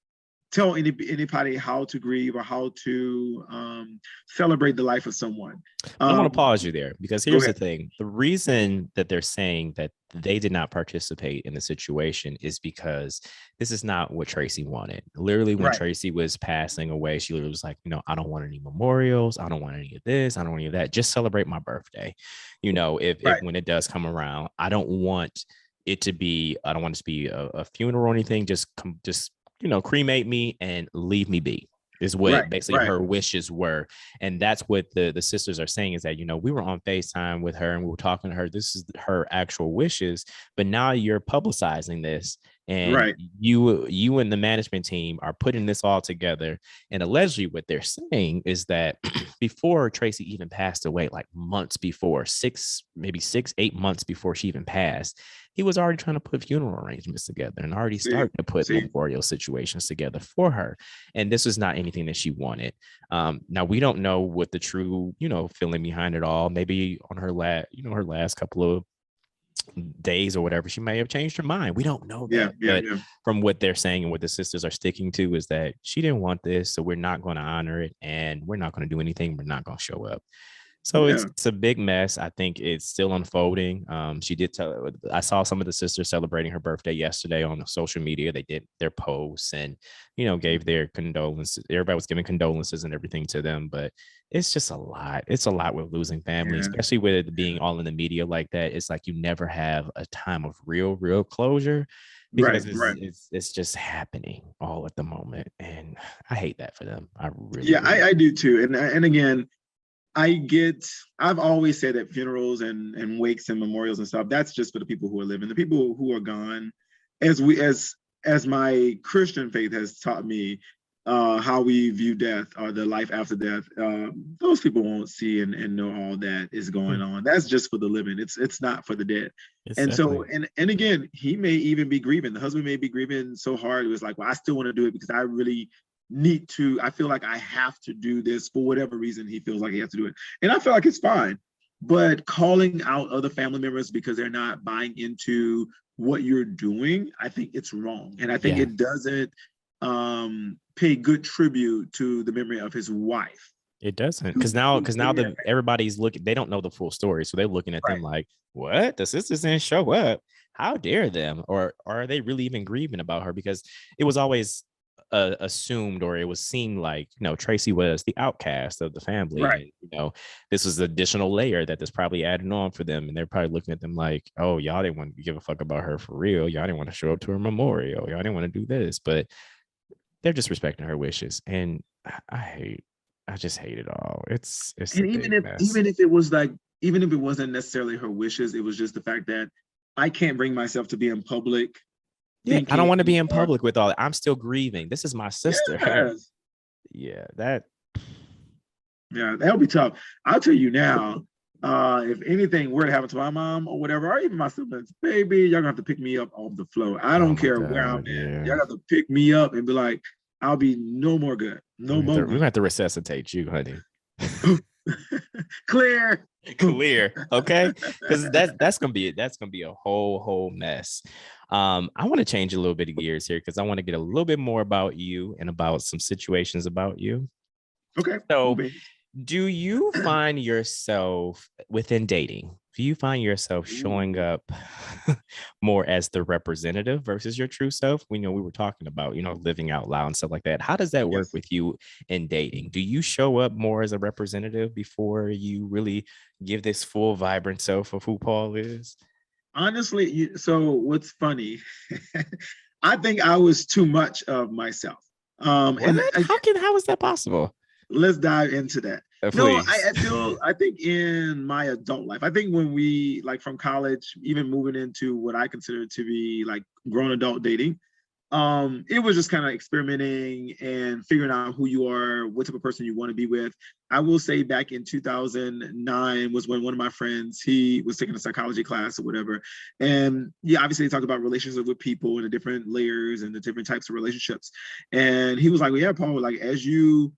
tell anybody how to grieve or how to celebrate the life of someone. But I want to Um, pause you there because Go here's the ahead. thing. The reason that they're saying that they did not participate in the situation is because this is not what Traci wanted. Literally, when Right. Traci was passing away, she literally was like, I don't want any memorials. I don't want any of this. I don't want any of that. Just celebrate my birthday. If Right. when it does come around, I don't want I don't want it to be a funeral or anything. Just cremate me and leave me be is what Right. basically Right. her wishes were. And that's what the sisters are saying is that, we were on FaceTime with her and we were talking to her. This is her actual wishes, but now you're publicizing this and Right. you and the management team are putting this all together. And allegedly what they're saying is that before Traci even passed away, like months before, maybe 6-8 months before she even passed, he was already trying to put funeral arrangements together and already See. starting to put See. memorial situations together for her. And this was not anything that she wanted. Now we don't know what the true, feeling behind it all. Maybe on her last couple of days or whatever, she may have changed her mind. We don't know Yeah. that. Yeah. But Yeah. from what they're saying and what the sisters are sticking to is that she didn't want this. So we're not going to honor it and we're not going to do anything. We're not going to show up. So it's Yeah. it's a big mess. I think it's still unfolding. She did tell. I saw some of the sisters celebrating her birthday yesterday on social media. They did their posts and gave their condolences. Everybody was giving condolences and everything to them. But it's just a lot. It's a lot with losing family, Yeah. especially with it being all in the media like that. It's like you never have a time of real closure Right. because it's Right. it's it's just happening all at the moment, and I hate that for them. I really, Yeah. I, really. I do too. And again, I've always said that funerals and wakes and memorials and stuff, that's just for the people who are living. The people who are gone, as my Christian faith has taught me, how we view death or the life after death, those people won't see and know all that is Yeah, going on. That's just for the living. It's not for the dead. it's And so, definitely. and again, he may even be grieving. The husband may be grieving so hard. It was like, well, I still want to do it because I really I feel like I have to do this for whatever reason he feels like he has to do it. And I feel like it's fine. But calling out other family members because they're not buying into what you're doing, I think it's wrong. And I think Yeah. it doesn't pay good tribute to the memory of his wife. It doesn't Who, who, because who now yeah, the everybody's looking, they don't know the full story, so they're looking at them right. like, "What? The sisters didn't show up? How dare them?" Or are they really even grieving about her? Because it was always assumed, or it was seemed like, Traci was the outcast of the family. Right. And, this was the additional layer that this probably added on for them. And they're probably looking at them like, oh, y'all didn't want to give a fuck about her for real. Y'all didn't want to show up to her memorial. Y'all didn't want to do this. But they're just respecting her wishes. And I just hate it all. It's And a big mess. even if it wasn't necessarily her wishes, it was just the fact that I can't bring myself to be in public Yeah, I don't thinking want to be in or public with all that. I'm still grieving. This is my sister. yes. Yeah, that. Yeah, that'll be tough. I'll tell you now, if anything were to happen to my mom or whatever, or even my siblings, baby, y'all gonna have to pick me up off the floor. I Oh don't my care where I'm God. at. Yeah. Y'all have to pick me up and be like, I'll be no more good. No more We're gonna good. have to resuscitate you, honey. Clear. Clear, okay? Because that's gonna be a whole mess. I want to change a little bit of gears here because I want to get a little bit more about you and about some situations about you. Okay. So, do you find yourself within dating? Do you find yourself showing up more as the representative versus your true self? We were talking about, living out loud and stuff like that. How does that work Yes. with you in dating? Do you show up more as a representative before you really give this full vibrant self of who Paul is? Honestly, so what's funny, I think I was too much of myself. And What? again, How is that possible? let's dive into that. No, Please. I think in my adult life, I think when we like from college, even moving into what I consider to be like grown adult dating, it was just kind of experimenting and figuring out who you are, what type of person you want to be with. I will say back in 2009 was when one of my friends, he was taking a psychology class or whatever. And yeah, obviously they talked about relationships with people and the different layers and the different types of relationships. And he was like, well, yeah, Paul, like as you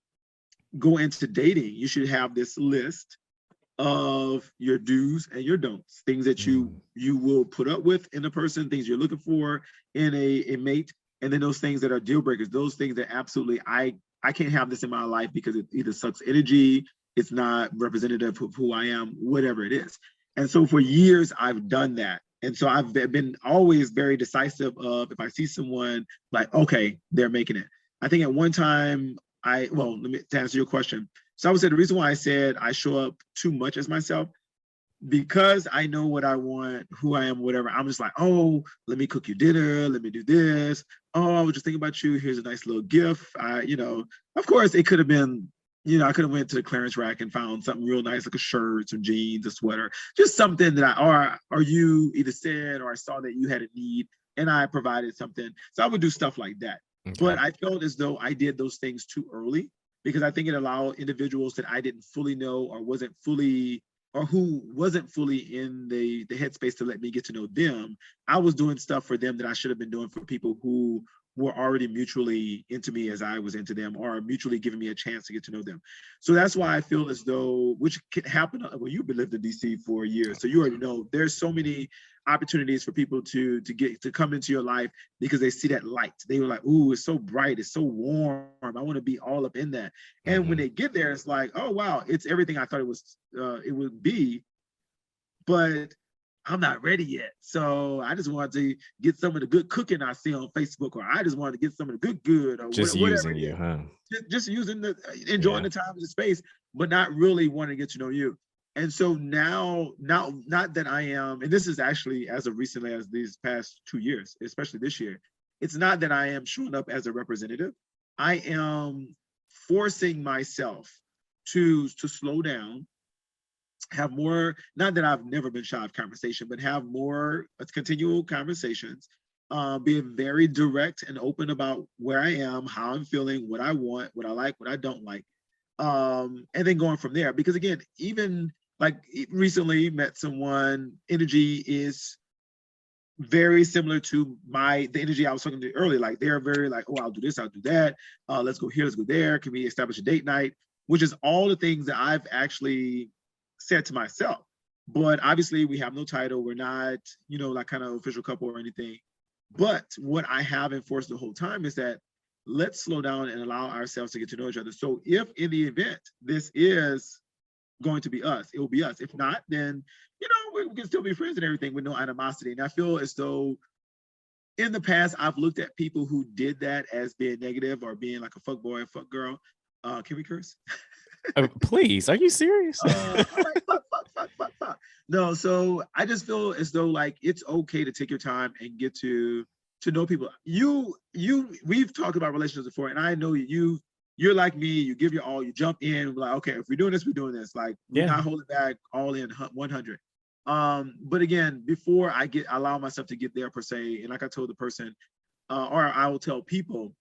go into dating, you should have this list of your do's and your don'ts, things that you will put up with in a person, things you're looking for in a mate, and then those things that are deal breakers, those things that absolutely I can't have this in my life because it either sucks energy, it's not representative of who I am, whatever it is. And so for years I've done that. And so I've been always very decisive of if I see someone like, okay, they're making it. I think at one time let me to answer your question. So I would say the reason why I said I show up too much as myself, because I know what I want, who I am, whatever. I'm just like, oh, let me cook you dinner. Let me do this. Oh, I was just thinking about you. Here's a nice little gift. Of course, it could have been, I could have went to the clearance rack and found something real nice, like a shirt, some jeans, a sweater, just something that or you either said or I saw that you had a need and I provided something. So I would do stuff like that. Okay. But I felt as though I did those things too early because I think it allowed individuals that I didn't fully know or who wasn't fully in the headspace to let me get to know them. I was doing stuff for them that I should have been doing for people who were already mutually into me as I was into them, or mutually giving me a chance to get to know them. So that's why I feel as though, which can happen. Well, you've been living in DC for years, so you already know there's so many opportunities for people to come into your life because they see that light. They were like, "Ooh, it's so bright, it's so warm. I want to be all up in that." And when they get there, it's like, "Oh wow, it's everything I thought it would be," but I'm not ready yet. So I just wanted to get some of the good cooking I see on Facebook, or I just wanted to get some of the good, or just whatever using you, huh? Just using enjoying the time and the space, but not really wanting to get to know you. And so now, not that I am, and this is actually as of recently as these past 2 years, especially this year, it's not that I am showing up as a representative. I am forcing myself to slow down, have more, not that I've never been shy of conversation, but have more continual conversations, being very direct and open about where I am, how I'm feeling, what I want, what I like, what I don't like. And then going from there, because again, even like recently met someone, energy is very similar to the energy I was talking to earlier. Like they're very like, oh, I'll do this, I'll do that. Let's go here, let's go there. Can we establish a date night? Which is all the things that I've actually said to myself. But obviously we have no title. We're not, like kind of official couple or anything. But what I have enforced the whole time is that let's slow down and allow ourselves to get to know each other. So if in the event this is going to be us, it will be us. If not, then we can still be friends and everything with no animosity. And I feel as though in the past, I've looked at people who did that as being negative or being like a fuck boy, fuck girl. Can we curse? Please, are you serious? I'm like, fuck. No, so I just feel as though like it's okay to take your time and get to know people. We've talked about relationships before, and I know you're like me. You give your all. You jump in. Like, okay, if we're doing this, we're doing this. Like, we're not holding back. All in 100. But again, before I allow myself to get there per se, and like I told the person, or I will tell people,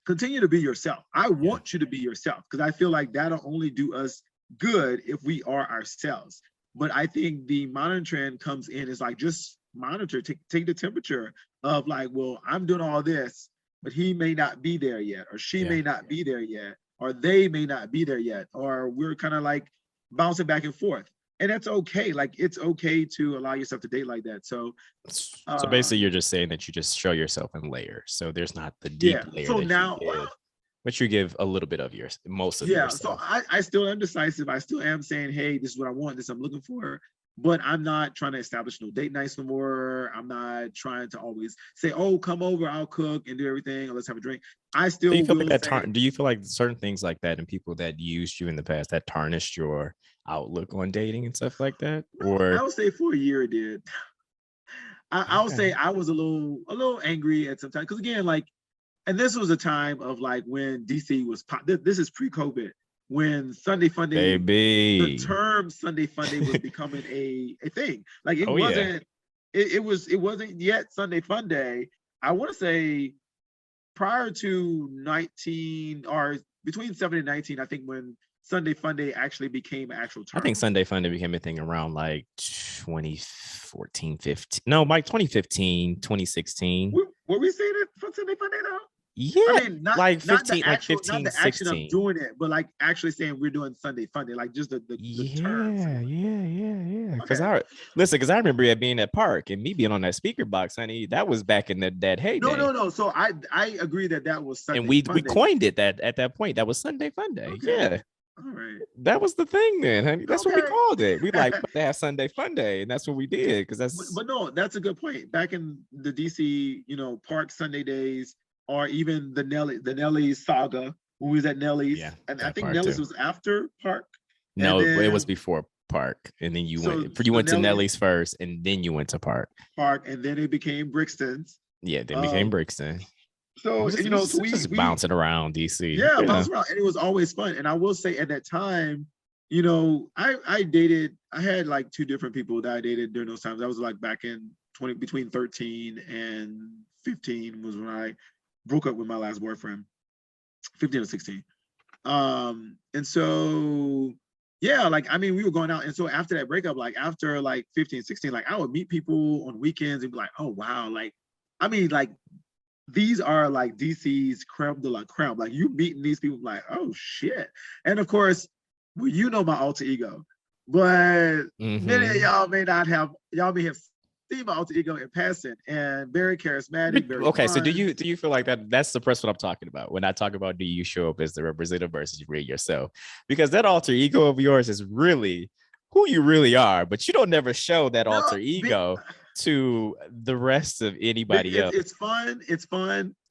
continue to be yourself. I want you to be yourself because I feel like that'll only do us good if we are ourselves. But I think the monitoring comes in is like, just monitor, take the temperature of like, well, I'm doing all this, but he may not be there yet, or she may not be there yet, or they may not be there yet, or we're kind of like bouncing back and forth. And that's okay. Like, it's okay to allow yourself to date like that. So basically you're just saying that you just show yourself in layers. So there's not the deep layer so that now, you give, but you give a little bit of most of yourself. So I still am decisive. I still am saying, hey, this is what I want, this I'm looking for. But I'm not trying to establish no date nights no more. I'm not trying to always say, oh, come over, I'll cook and do everything, or let's have a drink. I still do you feel like that do you feel like certain things like that and people that used you in the past that tarnished your outlook on dating and stuff like that? Or I would say for a year it did. I would say I was a little angry at some time. Because again, like, and this was a time of like when DC was this is pre-COVID, when Sunday Funday, the term Sunday Funday was becoming a thing. Like, it wasn't, it wasn't yet Sunday Funday. I want to say prior to 19 or between 7 and 19, I think, when Sunday Funday actually became an actual term. I think Sunday Funday became a thing around like 2014, 15. No, like 2015, 2016. Were we saying it for Sunday Funday though? Yeah, I mean, not 15, not the action of doing it, but like actually saying we're doing Sunday Funday, like just the terms. Yeah. Because I remember it being at Park and me being on that speaker box, honey. That was back in that heyday. No. So I agree that was Sunday. And we coined it that at that point. That was Sunday Funday. Okay. Yeah. All right. That was the thing then, honey. That's what we called it. We like to have Sunday Funday, and that's what we did. Because that's. But no, that's a good point. Back in the DC, Park Sunday days. Or even the Nelly's saga when we was at Nelly's. Yeah, and I think Nelly's was after Park. No, it was before Park. And then you went to Nelly's first, and then you went to Park. And then it became Brixton's. Yeah, then became Brixton. So, so we just bouncing around DC. Yeah, bouncing around. And it was always fun. And I will say at that time, I dated, I had like 2 different people that I dated during those times. That was like back in between 13 and 15 was when I broke up with my last boyfriend, 15 or 16. And so, like, I mean, we were going out. And so after that breakup, like after like 15, 16, like I would meet people on weekends and be like, oh, wow. Like, I mean, like these are like DC's creme de la creme. Like you meeting these people like, oh shit. And of course, well, my alter ego, but many of y'all may have see my alter ego in passing, and very charismatic. Very okay, fun. So do you feel like that's the person I'm talking about when I talk about do you show up as the representative versus you read yourself? Because that alter ego of yours is really who you really are, but you don't never show that alter ego to the rest of anybody else. It's fun.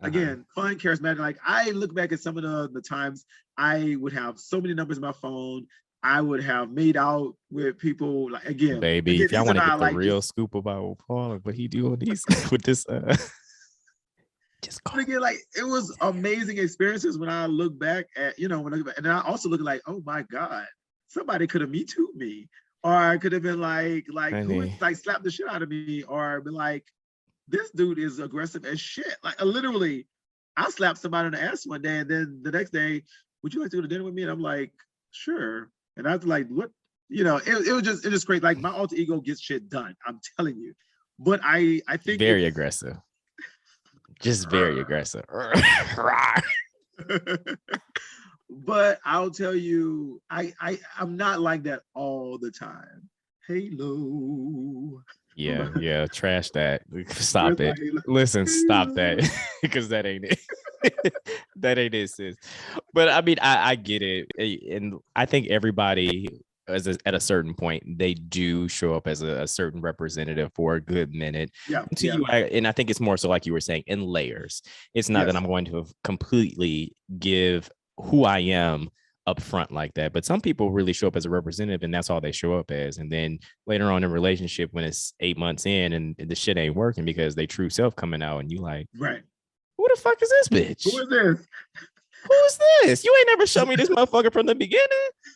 Again, fun, charismatic. Like I look back at some of the times I would have so many numbers in my phone. I would have made out with people like baby. If y'all want to get the real scoop about Paul and what he do on these with this, just call. Again, like it was amazing experiences when I look back at and I also look like, oh my God, somebody could have Me Too'd me, or I could have been like who would like slap the shit out of me, or been like, this dude is aggressive as shit. Like literally, I slapped somebody in the ass one day, and then the next day, would you like to go to dinner with me? And I'm like, sure. And I was like, what? It was just great. Like my alter ego gets shit done. I'm telling you. But I think very aggressive. Just very aggressive. But I'll tell you, I'm not like that all the time. Halo. Yeah. Trash that. Stop it. Listen, stop that. Because that ain't it. That ain't it, sis. But I mean, I get it. And I think everybody at a certain point, they do show up as a certain representative for a good minute. Yeah. To you, and I think it's more so like you were saying, in layers. It's not that I'm going to completely give who I am up front like that, but some people really show up as a representative, and that's all they show up as. And then later on in relationship, when it's 8 months in and the shit ain't working because they true self coming out, and you like, right, who the fuck is this bitch? Who is this? Who is this? You ain't never showed me this motherfucker from the beginning.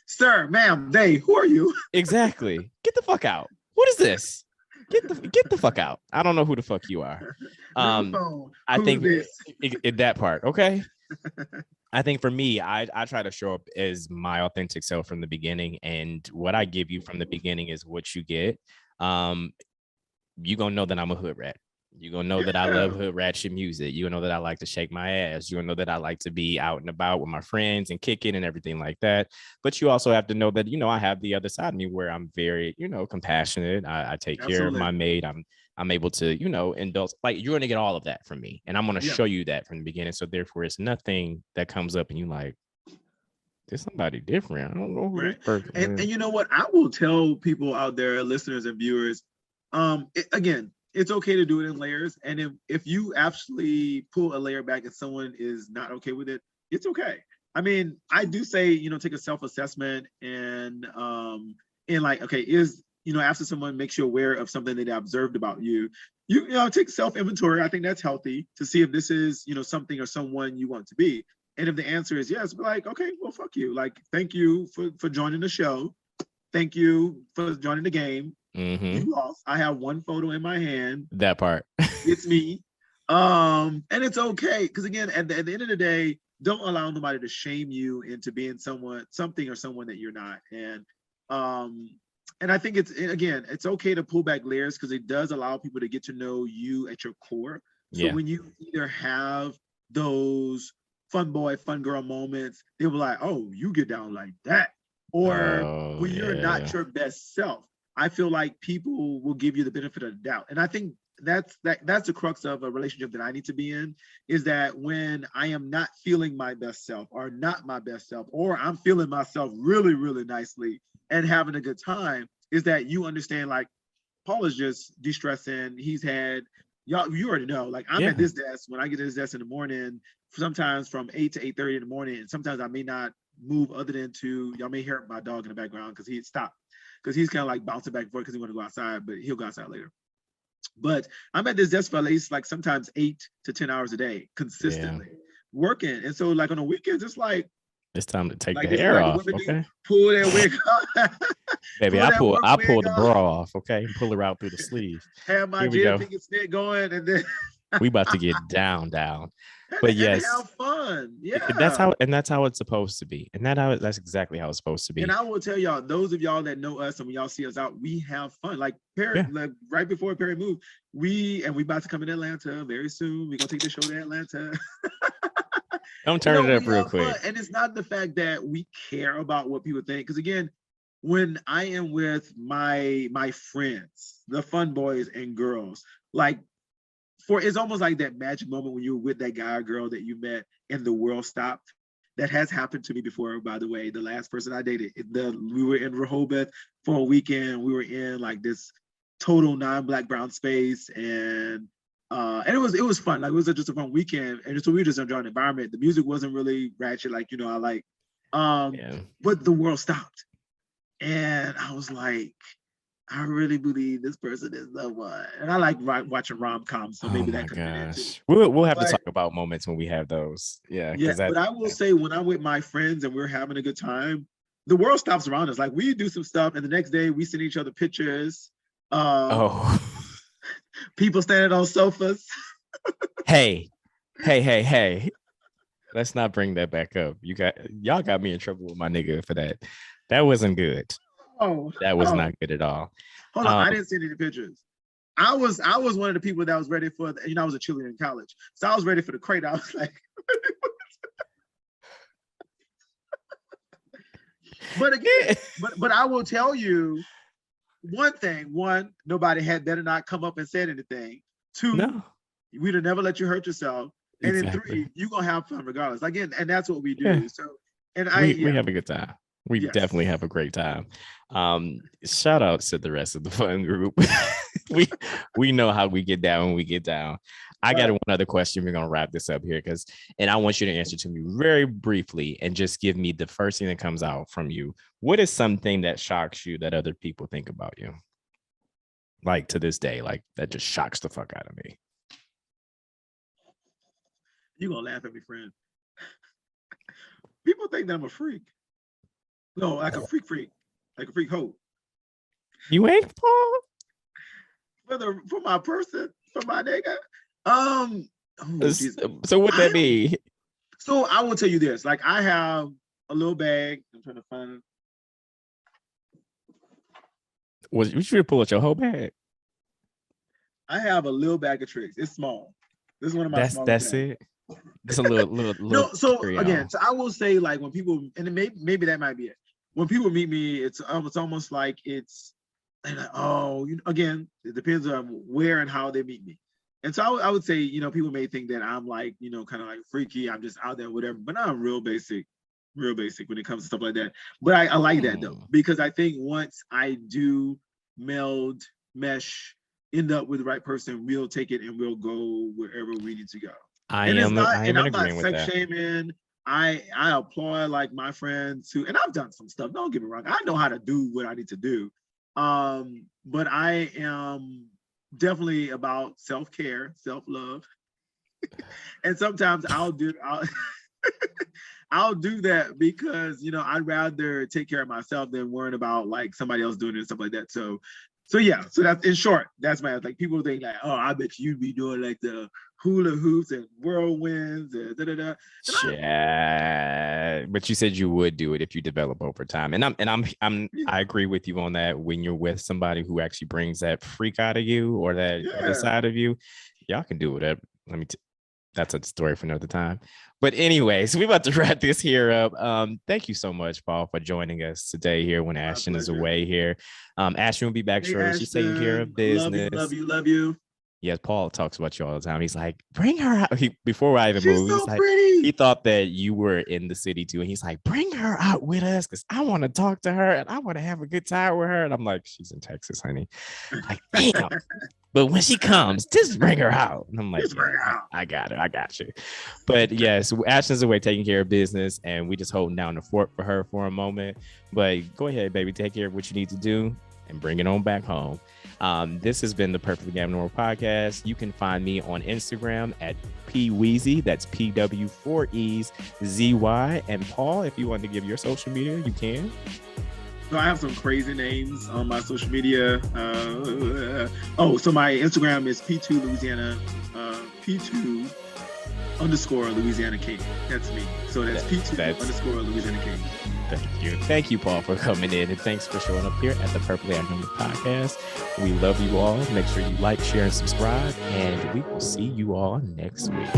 Sir, ma'am, they, who are you? Exactly. Get the fuck out. What is this? Get the fuck out. I don't know who the fuck you are. I think that part, okay? I think for me, I try to show up as my authentic self from the beginning, and what I give you from the beginning is what you get. You gonna know that I'm a hood rat. You're gonna know that I love hood ratchet music. You're gonna know that I like to shake my ass. You're gonna know that I like to be out and about with my friends and kicking and everything like that. But you also have to know that, I have the other side of me where I'm very, compassionate. I take care of my mate. I'm able to, indulge. Like, you're gonna get all of that from me. And I'm gonna show you that from the beginning. So therefore it's nothing that comes up and you like, there's somebody different. I don't know who this person is. And you know what? I will tell people out there, listeners and viewers, again, it's okay to do it in layers. And if you actually pull a layer back and someone is not okay with it, it's okay. I mean, I do say, take a self-assessment and like, okay, after someone makes you aware of something that they observed about you, take self-inventory. I think that's healthy to see if this is, something or someone you want to be. And if the answer is yes, be like, okay, well, fuck you. Like, thank you for joining the show. Thank you for joining the game. Mm-hmm. You lost. I have one photo in my hand. That part. It's me. And it's okay. Because again, at the end of the day, don't allow nobody to shame you into being something or someone that you're not. And I think it's okay to pull back layers because it does allow people to get to know you at your core. So when you either have those fun boy, fun girl moments, they'll be like, oh, you get down like that. Or when you're not your best self. I feel like people will give you the benefit of the doubt. And I think that's the crux of a relationship that I need to be in, is that when I am not feeling my best self or not my best self, or I'm feeling myself really, really nicely and having a good time, is that you understand, like, Paul is just de-stressing. He's had, you already know, like, I'm at this desk. When I get to this desk in the morning, sometimes from 8 to 8:30 in the morning, and sometimes I may not move other than y'all may hear my dog in the background because he stopped. Because he's kind of like bouncing back and forth because he want to go outside, but he'll go outside later. But I'm at this desk for at least like sometimes 8 to 10 hours a day, consistently working. And so like on the weekends, it's like, it's time to take the hair off. Okay. Pull that wig off. Baby, I pull the bra off, okay? And pull her out through the sleeve. Have my Jada Pinkett Smith going, and then we about to get down. But yes, and have fun. Yeah, that's how it's supposed to be, and that's exactly how it's supposed to be. And I will tell y'all, those of y'all that know us and when y'all see us out, we have fun. Like Perry, like right before Perry moved, we about to come in Atlanta very soon. We're gonna take the show to Atlanta. Don't turn it up real quick. And it's not the fact that we care about what people think, because again, when I am with my friends, the fun boys and girls, like. It's almost like that magic moment when you're with that guy or girl that you met and the world stopped. That has happened to me before, by the way. The last person I dated, we were in Rehoboth for a weekend. We were in like this total non-Black brown space, and it was fun. Like, it was just a fun weekend, and so we were just enjoying the environment. The music wasn't really ratchet, like I like, but the world stopped, and I was like, I really believe this person is the one. And I like watching rom-coms, so maybe that could be it too. We'll have to talk about moments when we have those. Yeah. But I will say, when I'm with my friends and we're having a good time, the world stops around us. Like, we do some stuff, and the next day we send each other pictures. People standing on sofas. Hey. Let's not bring that back up. Y'all got me in trouble with my nigga for that. That wasn't good. That was not good at all. Hold on, I didn't see any pictures. I was one of the people that was ready for I was a cheerleader in college, so I was ready for the crate. I was like, but again, but I will tell you one thing: one, nobody better not come up and said anything. Two, we'd have never let you hurt yourself. And then 3, you're gonna have fun regardless. Again, and that's what we do. So, and we have a good time. We definitely have a great time. Shout out to the rest of the fun group. we know how we get down when we get down. I got one other question. We're gonna wrap this up here and I want you to answer to me very briefly and just give me the first thing that comes out from you. What is something that shocks you that other people think about you? Like to this day, like that just shocks the fuck out of me. You're gonna laugh at me, friend. People think that I'm a freak. No, like a freak, like a freak hoe. You ain't, Paul? For my person, for my nigga. So what that be? So I will tell you this. Like I have a little bag. I'm trying to find it. You should pull out your whole bag. I have a little bag of tricks. It's small. This is one of my small bags. It. It's a little. No, so again, so I will say like when people, and maybe that might be it. When people meet me, it's almost like it's like, oh, again, it depends on where and how they meet me. And so I would say, people may think that I'm like, kind of like freaky. I'm just out there, whatever. But I'm real basic when it comes to stuff like that. But I like that though, because I think once I do mesh, end up with the right person, we'll take it and we'll go wherever we need to go. I'm not sex shaming. I applaud like my friends who, and I've done some stuff. Don't get me wrong. I know how to do what I need to do. But I am definitely about self-care, self-love. And sometimes I'll do that because, I'd rather take care of myself than worrying about like somebody else doing it and stuff like that. So that's in short, that's my, like people think like, oh, I bet you'd be doing like the hula hoops and whirlwinds and da-da-da. Yeah, but you said you would do it if you develop over time. And I agree with you on that. When you're with somebody who actually brings that freak out of you or that other side of you, y'all can do whatever. That's a story for another time. But anyways, we're about to wrap this here up. Thank you so much, Paul, for joining us today here when Ashton is away here. Ashton will be back shortly. She's taking care of business. Love you. Yes, Paul talks about you all the time. He's like, bring her out. Before I even moved, he's so pretty. He thought that you were in the city too. And he's like, bring her out with us because I want to talk to her and I want to have a good time with her. And I'm like, she's in Texas, honey. Like, damn. But when she comes, just bring her out. And I'm like, I got it. I got you. But yes, Ashton's away taking care of business and we just holding down the fort for her for a moment. But go ahead, baby, take care of what you need to do and bring it on back home. This has been the Perfectly Abnormal Podcast. You can find me on Instagram at pweezy. That's PW4EZY. And Paul, if you want to give your social media, you can. So I have some crazy names on my social media. So my Instagram is P2 Louisiana, P2 _ Louisiana King. That's me. So that's P2 _ Louisiana King. Thank you, Paul, for coming in, and thanks for showing up here at the Perfectly Abnormal Podcast. We love you all. Make sure you like, share, and subscribe, and we will see you all next week.